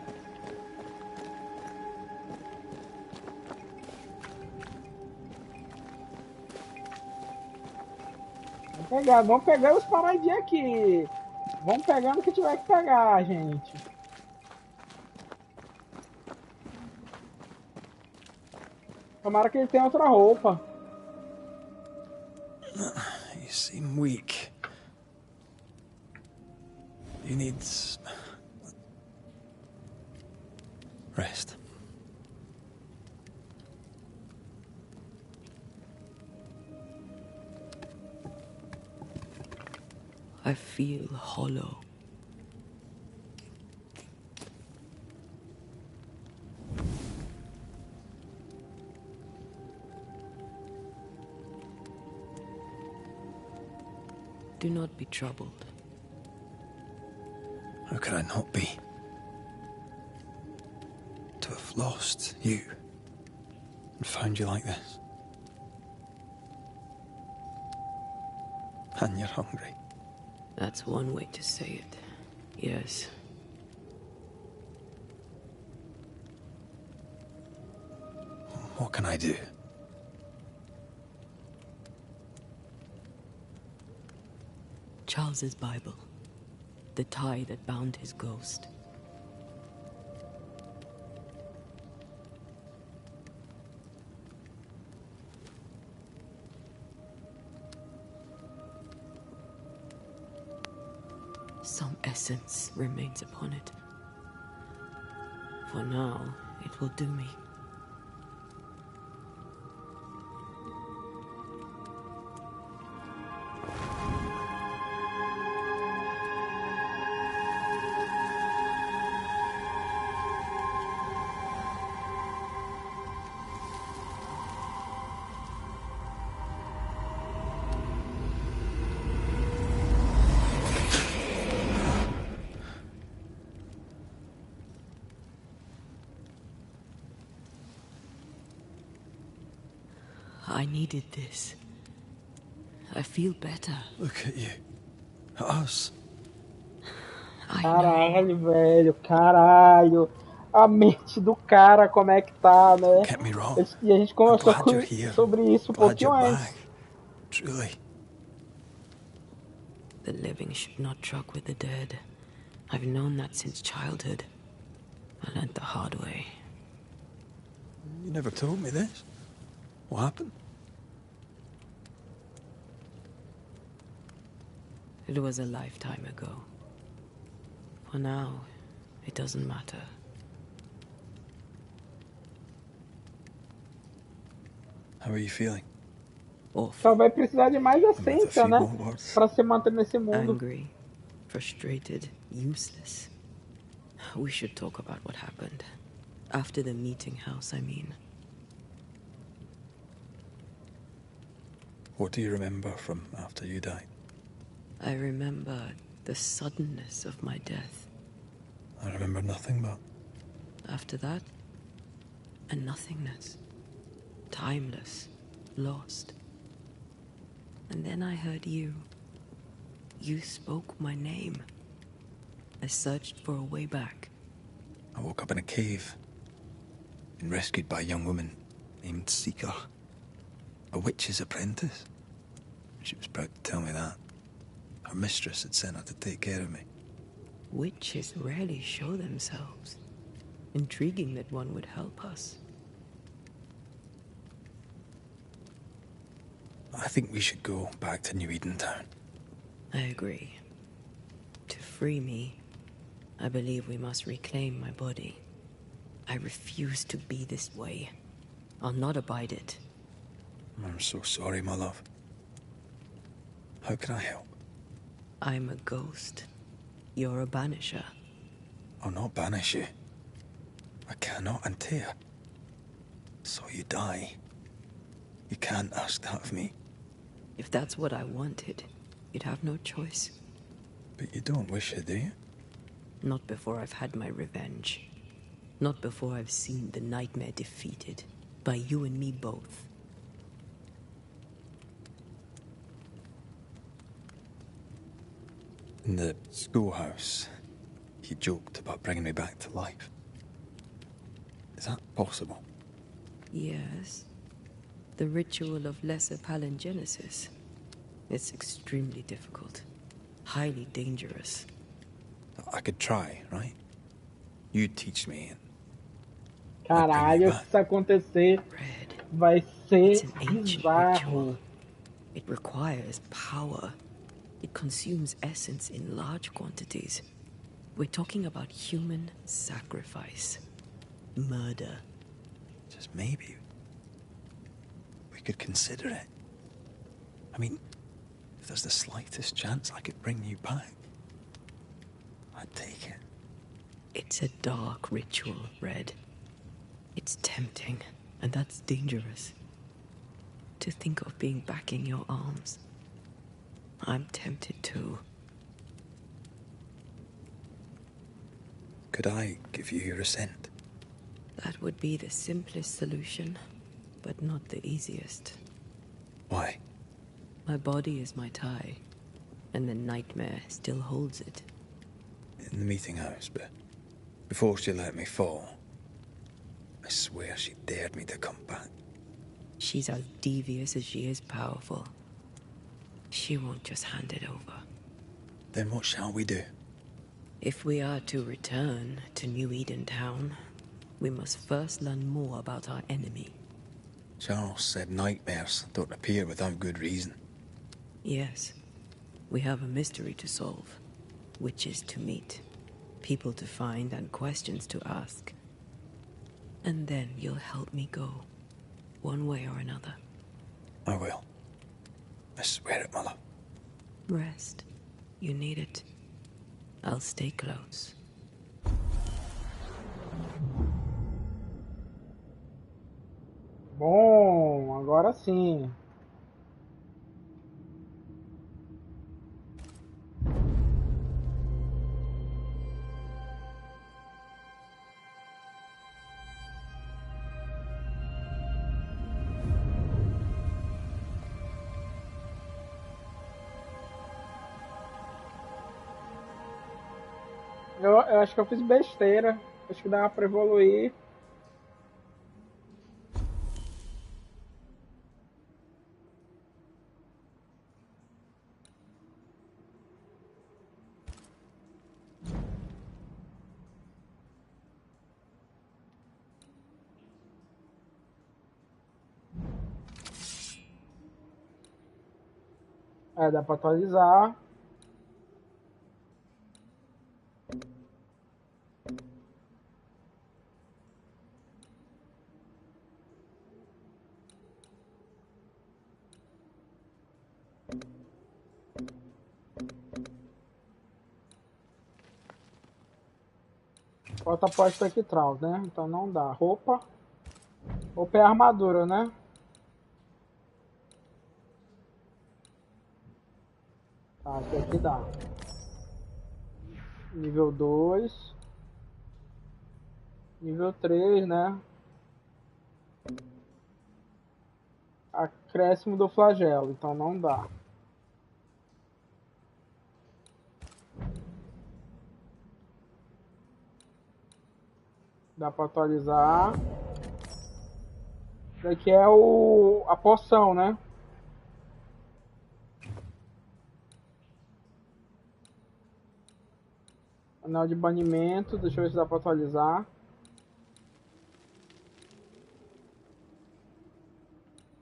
Vamos pegar os paradinhos aqui. Vamos pegando o que tiver que pegar, gente. Tomara que ele tenha outra roupa. You seem weak. You need rest. I feel hollow. Do not be troubled. How could I not be? To have lost you and found you like this. And you're hungry. That's one way to say it. Yes. What can I do? Charles's Bible. The tie that bound his ghost. Some essence remains upon it. For now, it will do me. I needed this. I feel better. Look at you. At us. Caralho, velho, caralho. A mente do cara, como é que tá, né? Get me wrong. E a gente conversou sobre isso um Glad pouquinho you're antes. back. Truly. The living should not truck with the dead. I've known that since childhood. I learned the hard way. You never told me this. What happened? It was a lifetime ago. For now, it doesn't matter. How are you feeling? Só vai precisar de mais essência, né? Pra se manter nesse mundo. Angry, frustrated, useless. We should talk about what happened. After the meeting house, I mean. What do you remember from after you died? I remember the suddenness of my death. I remember nothing but... After that, a nothingness. Timeless, lost. And then I heard you. You spoke my name. I searched for a way back. I woke up in a cave. Been rescued by a young woman named Seeker. A witch's apprentice. She was proud to tell me that. Her mistress had sent her to take care of me. Witches rarely show themselves. Intriguing that one would help us. I think we should go back to New Eden Town. I agree. To free me, I believe we must reclaim my body. I refuse to be this way. I'll not abide it. I'm so sorry, my love. How can I help? I'm a ghost. You're a banisher. I'll not banish you. I cannot untear. So you die. You can't ask that of me. If that's what I wanted, you'd have no choice. But you don't wish it, do you? Not before I've had my revenge. Not before I've seen the nightmare defeated. By you and me both. In the schoolhouse, he joked about bringing me back to life. Is that possible? Yes. The ritual of lesser palingenesis. It's extremely difficult. Highly dangerous. I could try, right? You teach me. Caralho, se isso acontecer, vai ser bizarro. It requires power. It consumes essence in large quantities. We're talking about human sacrifice. Murder. Just maybe we could consider it. I mean, if there's the slightest chance I could bring you back, I'd take it. It's a dark ritual, Red. It's tempting, and that's dangerous. To think of being back in your arms. I'm tempted too. Could I give you your assent? That would be the simplest solution, but not the easiest. Why? My body is my tie, and the nightmare still holds it. In the meeting house, but before she let me fall, I swear she dared me to come back. She's as devious as she is powerful. She won't just hand it over. Then what shall we do? If we are to return to New Eden Town, we must first learn more about our enemy. Charles said nightmares don't appear without good reason. Yes. We have a mystery to solve. Witches to meet. People to find and questions to ask. And then you'll help me go. One way or another. I will. I swear it, Mother. Rest. You need it. I'll stay close. Bom, agora sim. Eu acho que eu fiz besteira. Acho que dava pra evoluir. Dá pra atualizar. Falta posto aqui atrás, né? Então não dá. Roupa. Roupa é armadura, né? Tá, aqui dá. Nível 2. Nível 3, né? Acréscimo do flagelo, então não dá. Dá pra atualizar. Isso aqui é a poção, né? Anel de banimento, deixa eu ver se dá pra atualizar.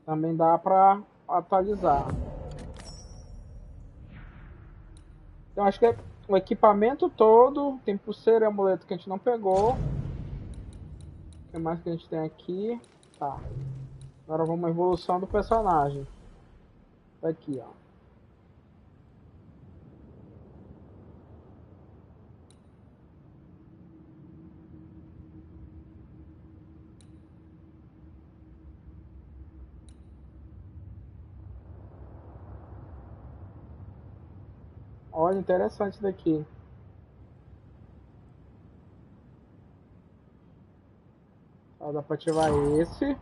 Também dá pra atualizar. Então acho que é o equipamento todo. Tem pulseira e amuleto que a gente não pegou. O que mais que a gente tem aqui? Tá. Agora vamos à evolução do personagem. Tá aqui, ó. Olha, interessante isso daqui. Dá pra ativar esse.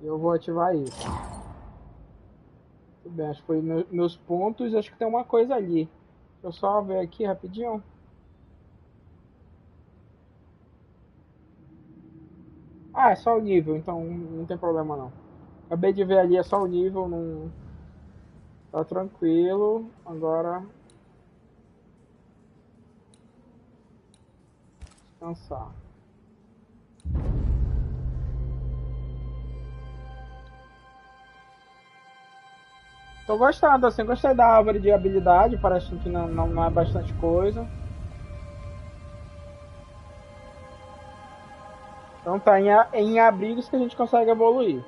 Eu vou ativar esse. Tudo bem, acho que foi meus pontos. Acho que tem uma coisa ali. Deixa eu só ver aqui rapidinho. Ah, é só o nível, então não tem problema não. Acabei de ver ali, é só o nível, não... Tá tranquilo. Agora... descansar. Tô gostando, assim, gostei da árvore de habilidade, parece que não é bastante coisa. Então tá em abrigos que a gente consegue evoluir.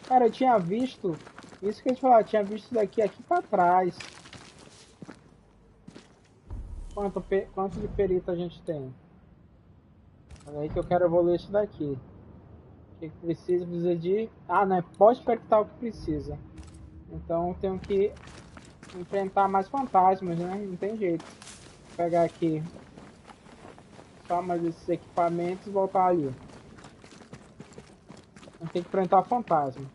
Cara, eu tinha visto... Isso que eu ia te falar, eu tinha visto isso daqui aqui pra trás. Quanto de perito a gente tem? Olha aí que eu quero evoluir isso daqui. O que precisa de... Ah, não, é pós-expectar o que precisa. Então eu tenho que enfrentar mais fantasmas, né? Não tem jeito. Vou pegar aqui só mais esses equipamentos e voltar ali. Eu tenho que enfrentar fantasma.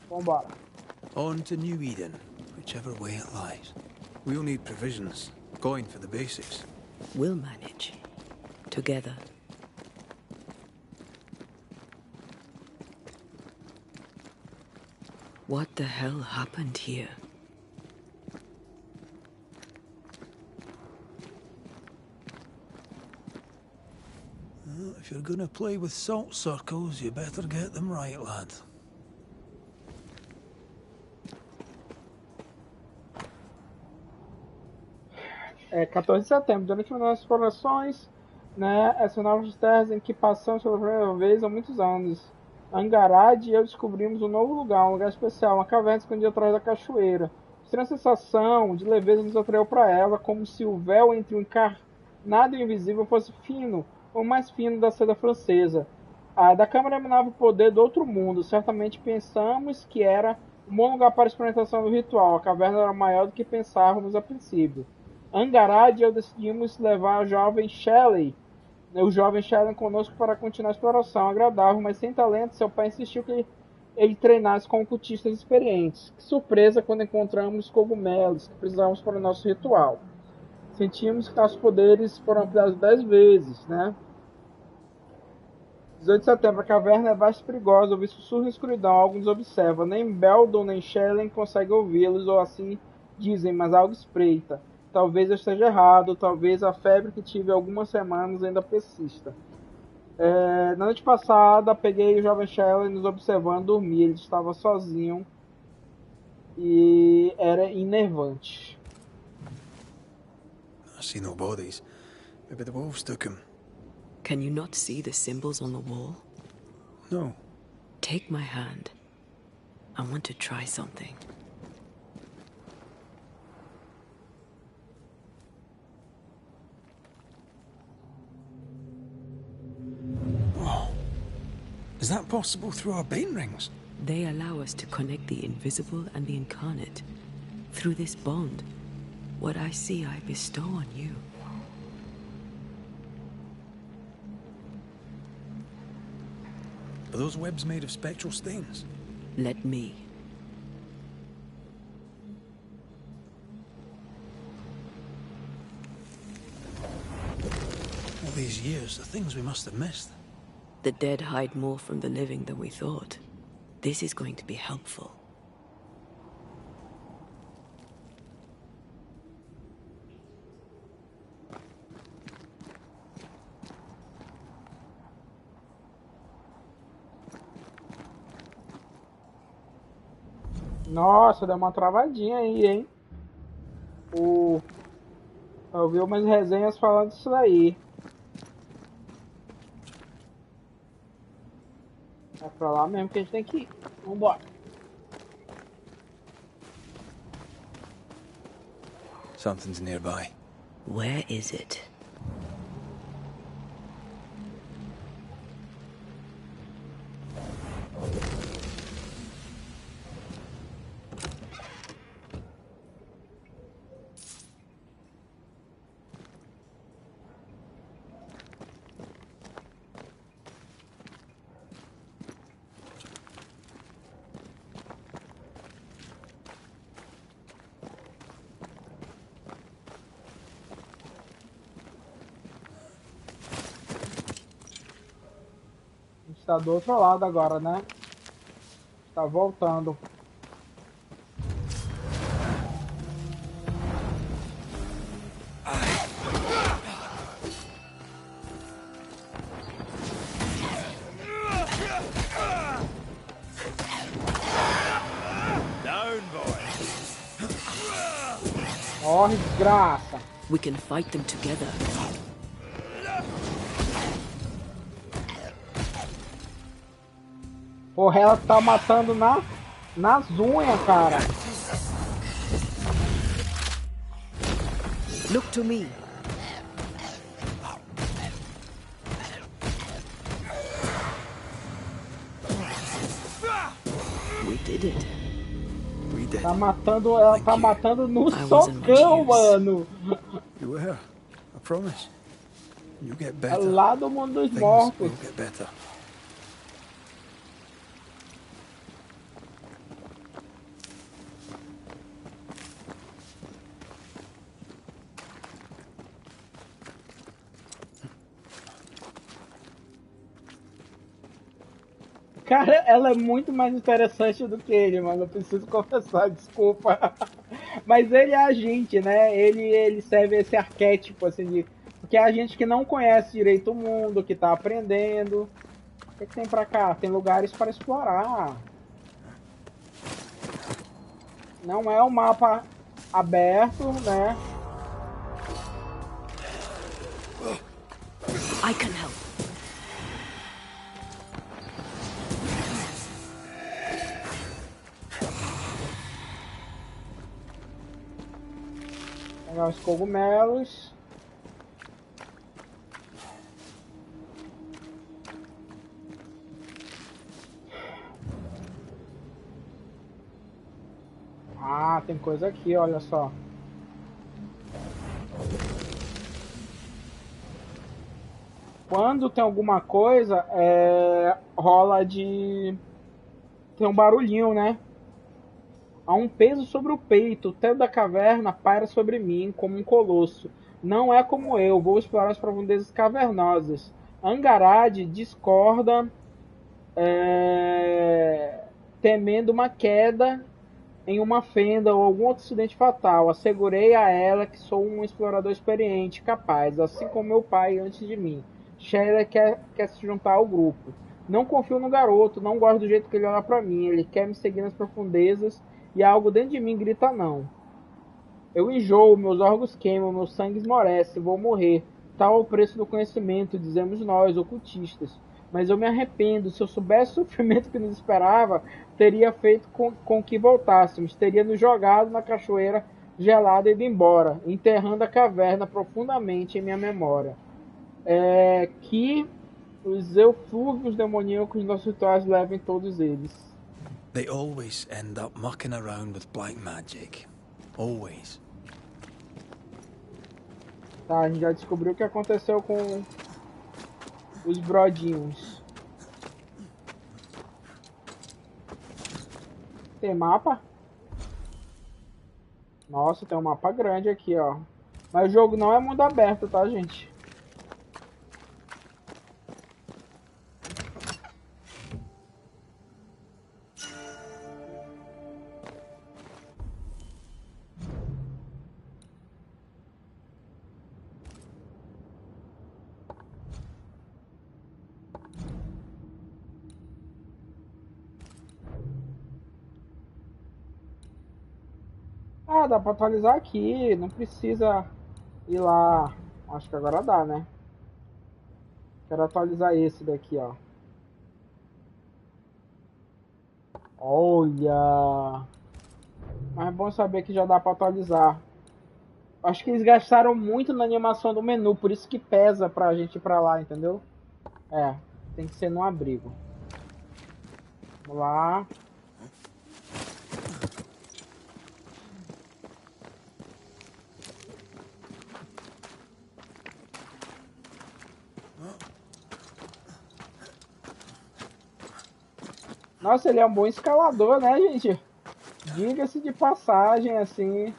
Vambora. On to New Eden, whichever way it lies. We'll need provisions, coin for the basics. We'll manage. Together. What the hell happened here? Well, if you're gonna play with salt circles, you better get them right, lad. É 14 de setembro, durante uma das explorações, né, essas novas terras em que passamos pela primeira vez há muitos anos. Angarad e eu descobrimos um novo lugar, um lugar especial, uma caverna escondida atrás da cachoeira. Estranha sensação de leveza nos atraiu para ela, como se o véu entre o encarnado e o invisível fosse fino, ou mais fino da seda francesa. Da câmara emanava o poder do outro mundo. Certamente pensamos que era um bom lugar para a experimentação do ritual. A caverna era maior do que pensávamos a princípio. Angarad e eu decidimos levar o jovem Shelley conosco para continuar a exploração. Agradável, mas sem talento, seu pai insistiu que ele treinasse com cultistas experientes. Que surpresa quando encontramos cogumelos que precisávamos para o nosso ritual. Sentimos que nossos poderes foram ampliados 10 vezes, né? 18 de setembro, a caverna é vasta e perigosa, ouvi sussurros na escuridão, algo nos observa. Nem Beldon nem Shellen conseguem ouvi-los, ou assim dizem, mas algo espreita. Talvez eu esteja errado, talvez a febre que tive há algumas semanas ainda persista. Na noite passada, peguei o jovem Shellen nos observando dormir. Ele estava sozinho e era enervante. I see no bodies. Maybe the wolves took him. Can you not see the symbols on the wall? No. Take my hand. I want to try something. Whoa. Is that possible through our bane rings? They allow us to connect the invisible and the incarnate. Through this bond, what I see I bestow on you. Are those webs made of spectral stains? Let me. All these years, the things we must have missed. The dead hide more from the living than we thought. This is going to be helpful. Nossa, deu uma travadinha aí, hein? Eu vi umas resenhas falando disso daí. É pra lá mesmo que a gente tem que ir. Vambora. Something's nearby. Where is it? Tá do outro lado agora, né? Tá voltando. Down, boy. Morre, desgraça. We can fight them together. Porra, ela tá matando nas unhas, cara. Look to me. We did it. We did. Tá matando, ela tá matando no socão, mano. You were. I promise. You get É better. lá do mundo dos Things mortos. will get better. Cara, ela é muito mais interessante do que ele, mano. Eu preciso confessar, desculpa. Mas ele é a gente, né? Ele serve esse arquétipo, assim, de... Porque é a gente que não conhece direito o mundo, que tá aprendendo. O que tem pra cá? Tem lugares para explorar. Não é um mapa aberto, né? I can help. pegar os cogumelos. Ah, tem coisa aqui, olha só. Quando tem alguma coisa, rola de... Tem um barulhinho, né? Há um peso sobre o peito. O teto da caverna paira sobre mim como um colosso. Não é como eu. Vou explorar as profundezas cavernosas. Angarade discorda, temendo uma queda em uma fenda ou algum outro acidente fatal. Assegurei a ela que sou um explorador experiente, capaz, assim como meu pai antes de mim. Shelley quer se juntar ao grupo. Não confio no garoto, não gosto do jeito que ele olha pra mim. Ele quer me seguir nas profundezas e algo dentro de mim grita não. Eu enjoo, meus órgãos queimam, meu sangue esmorece, vou morrer. Tal é o preço do conhecimento, dizemos nós, ocultistas. Mas eu me arrependo. Se eu soubesse o sofrimento que nos esperava, teria feito com que voltássemos. Teria nos jogado na cachoeira gelada e ido embora, enterrando a caverna profundamente em minha memória. Que os eflúvios demoníacos dos nossos rituais levem todos eles. They always end up mucking around with black magic. Always. Tá, a gente já descobriu o que aconteceu com os brodinhos. Tem mapa? Nossa, tem um mapa grande aqui, ó. Mas o jogo não é mundo aberto, tá, gente? Ah, dá pra atualizar aqui, não precisa ir lá. Acho que agora dá, né? Quero atualizar esse daqui, ó. Olha! Mas é bom saber que já dá pra atualizar. Acho que eles gastaram muito na animação do menu, por isso que pesa pra gente ir pra lá, entendeu? Tem que ser no abrigo. Vamos lá. Nossa, ele é um bom escalador, né, gente? Diga-se de passagem, assim.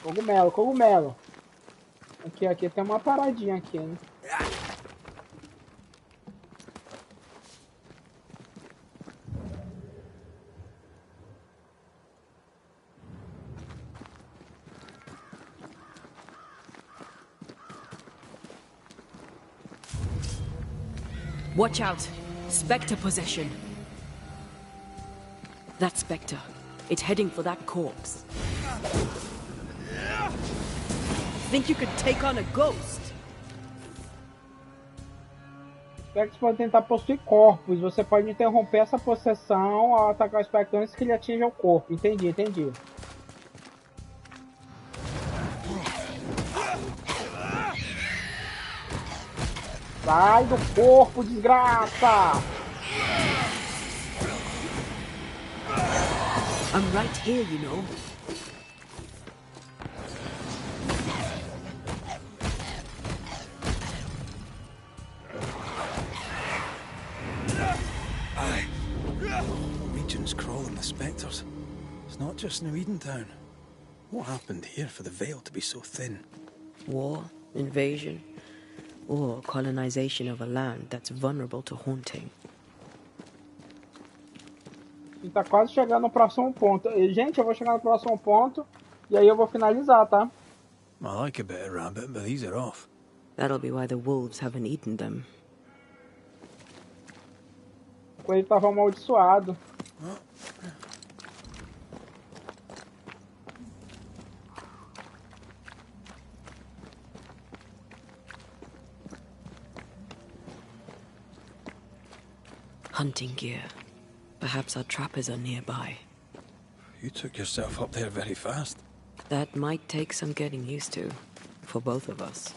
Cogumelo, cogumelo. Aqui tem uma paradinha aqui, né? Watch out! Spectre possession. That spectre. It's heading for that corpse. Think you could take on a ghost? Spectres podem tentar possuir corpos. Você pode interromper essa possessão ao atacar o espectro antes que ele atinja o corpo. Entendi. Sai do corpo, desgraça! I'm right here, you know. Aye. Regions crawling with spectres. It's not just New Eden Town. What happened here for the veil to be so thin? War, invasion, or colonization of a land that's vulnerable to haunting. E tá quase chegando no próximo ponto. Gente, eu vou chegar no próximo ponto e aí eu vou finalizar, tá? I like a bit of rabbit, but these are off. That'll be why the wolves haven't eaten them. Quando ele tava amaldiçoado. Hunting gear. Perhaps our trappers are nearby. You took yourself up there very fast. That might take some getting used to, for both of us.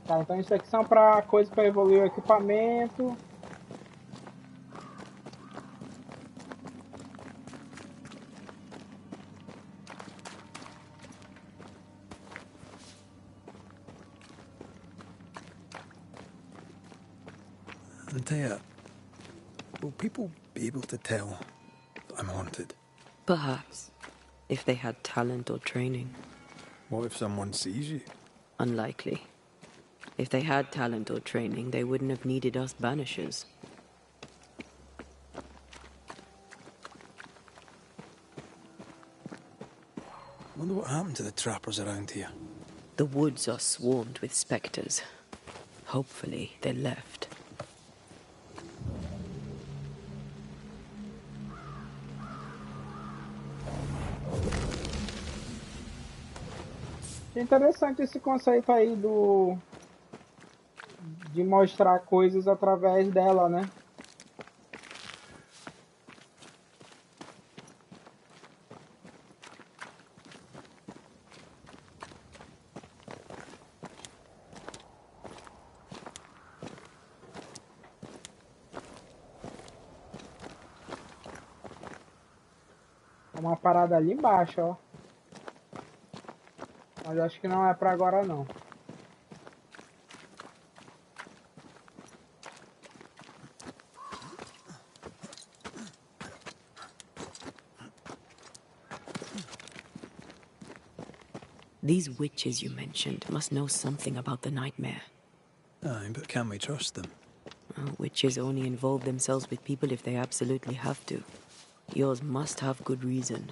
Tá, então isso aqui são para coisas para evoluir o equipamento. Antea, will people be able to tell that I'm haunted? Perhaps, if they had talent or training. What if someone sees you? Unlikely. If they had talent or training, they wouldn't have needed us Banishers. Wonder what happened to the trappers around here. The woods are swarmed with spectres. Hopefully, they left. É interessante esse conceito aí de mostrar coisas através dela, né? É uma parada ali embaixo, ó. Mas acho que não é pra agora não. These witches you mentioned must know something about the nightmare. Aye, but can we trust them? Well, witches only involve themselves with people if they absolutely have to. Yours must have good reason.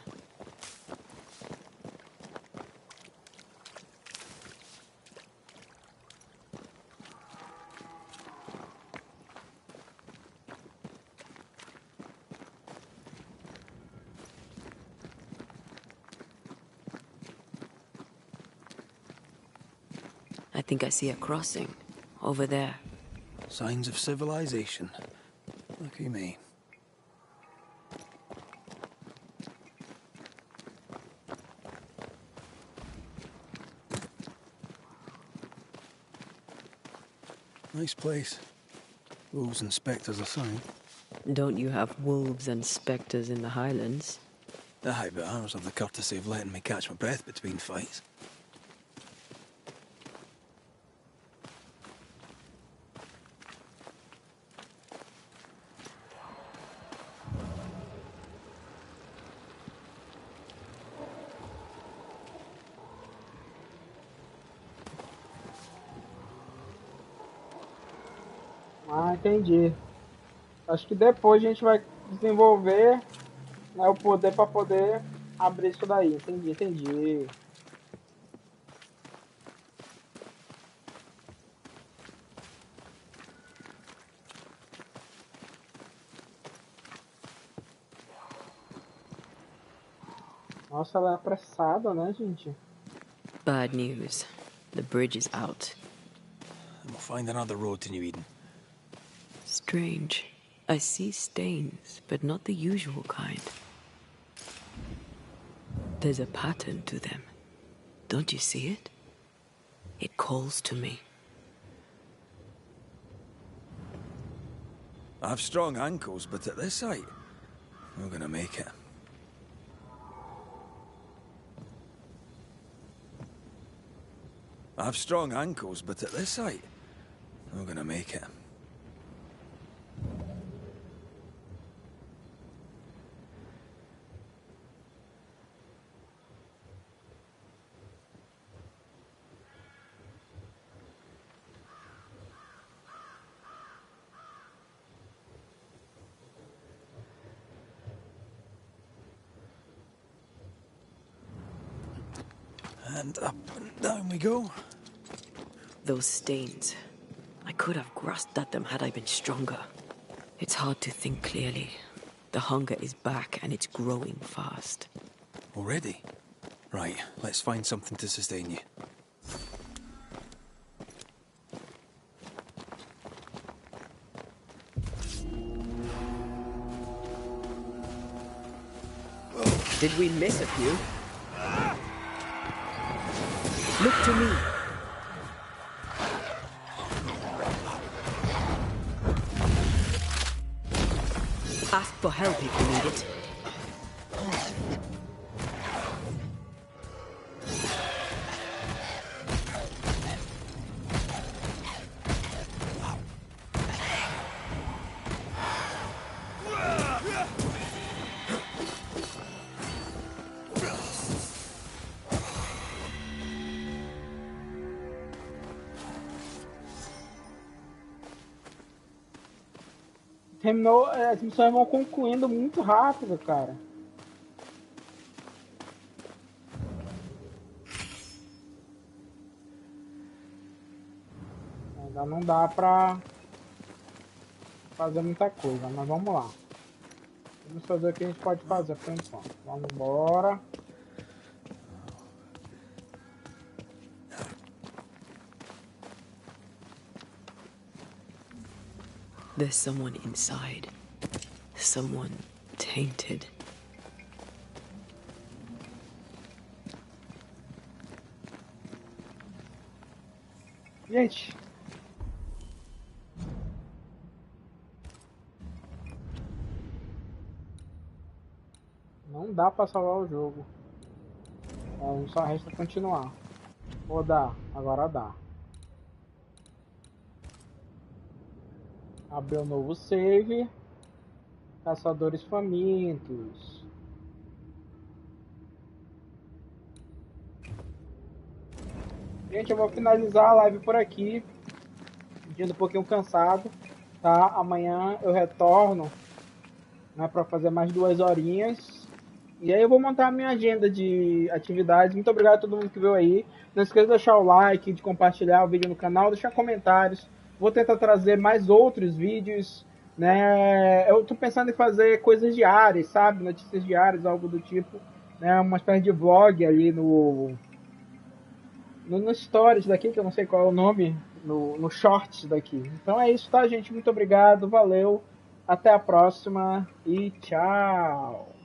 I think I see a crossing. Over there. Signs of civilization. Lucky me. Nice place. Wolves and spectres aside. Don't you have wolves and spectres in the Highlands? Aye, but ours have the courtesy of letting me catch my breath between fights. Ah, entendi. Acho que depois a gente vai desenvolver, né, o poder para poder abrir isso daí. Entendi, entendi. Nossa, ela é apressada, né, gente? Bad news. The bridge is out. And we'll find another road to New Eden. Strange. I see stains, but not the usual kind. There's a pattern to them. Don't you see it? It calls to me. I've strong ankles, but at this height, we're gonna make it. I've strong ankles, but at this height, we're gonna make it. And up and down we go. Those stains. I could have grasped at them had I been stronger. It's hard to think clearly. The hunger is back and it's growing fast. Already? Right, let's find something to sustain you. Did we miss a few? Look to me. Ask for help if you need it. Terminou, as missões vão concluindo muito rápido, cara. Ainda não dá pra fazer muita coisa, mas vamos lá. Vamos fazer o que a gente pode fazer por enquanto. Vamos embora. There's someone inside. Someone tainted. Gente. Não dá pra salvar o jogo. Só resta continuar. Ou dá? Agora dá. Abrir um novo save. Caçadores famintos. Gente, eu vou finalizar a live por aqui. Sentindo um pouquinho cansado, tá? Amanhã eu retorno, né, para fazer mais 2 horinhas. E aí eu vou montar a minha agenda de atividades. Muito obrigado a todo mundo que veio aí. Não esqueça de deixar o like, de compartilhar o vídeo no canal, deixar comentários. Vou tentar trazer mais outros vídeos, né? Eu tô pensando em fazer coisas diárias, sabe? Notícias diárias, algo do tipo, né? Uma espécie de vlog ali no stories daqui, que eu não sei qual é o nome, no shorts daqui. Então é isso, tá, gente? Muito obrigado, valeu, até a próxima e tchau!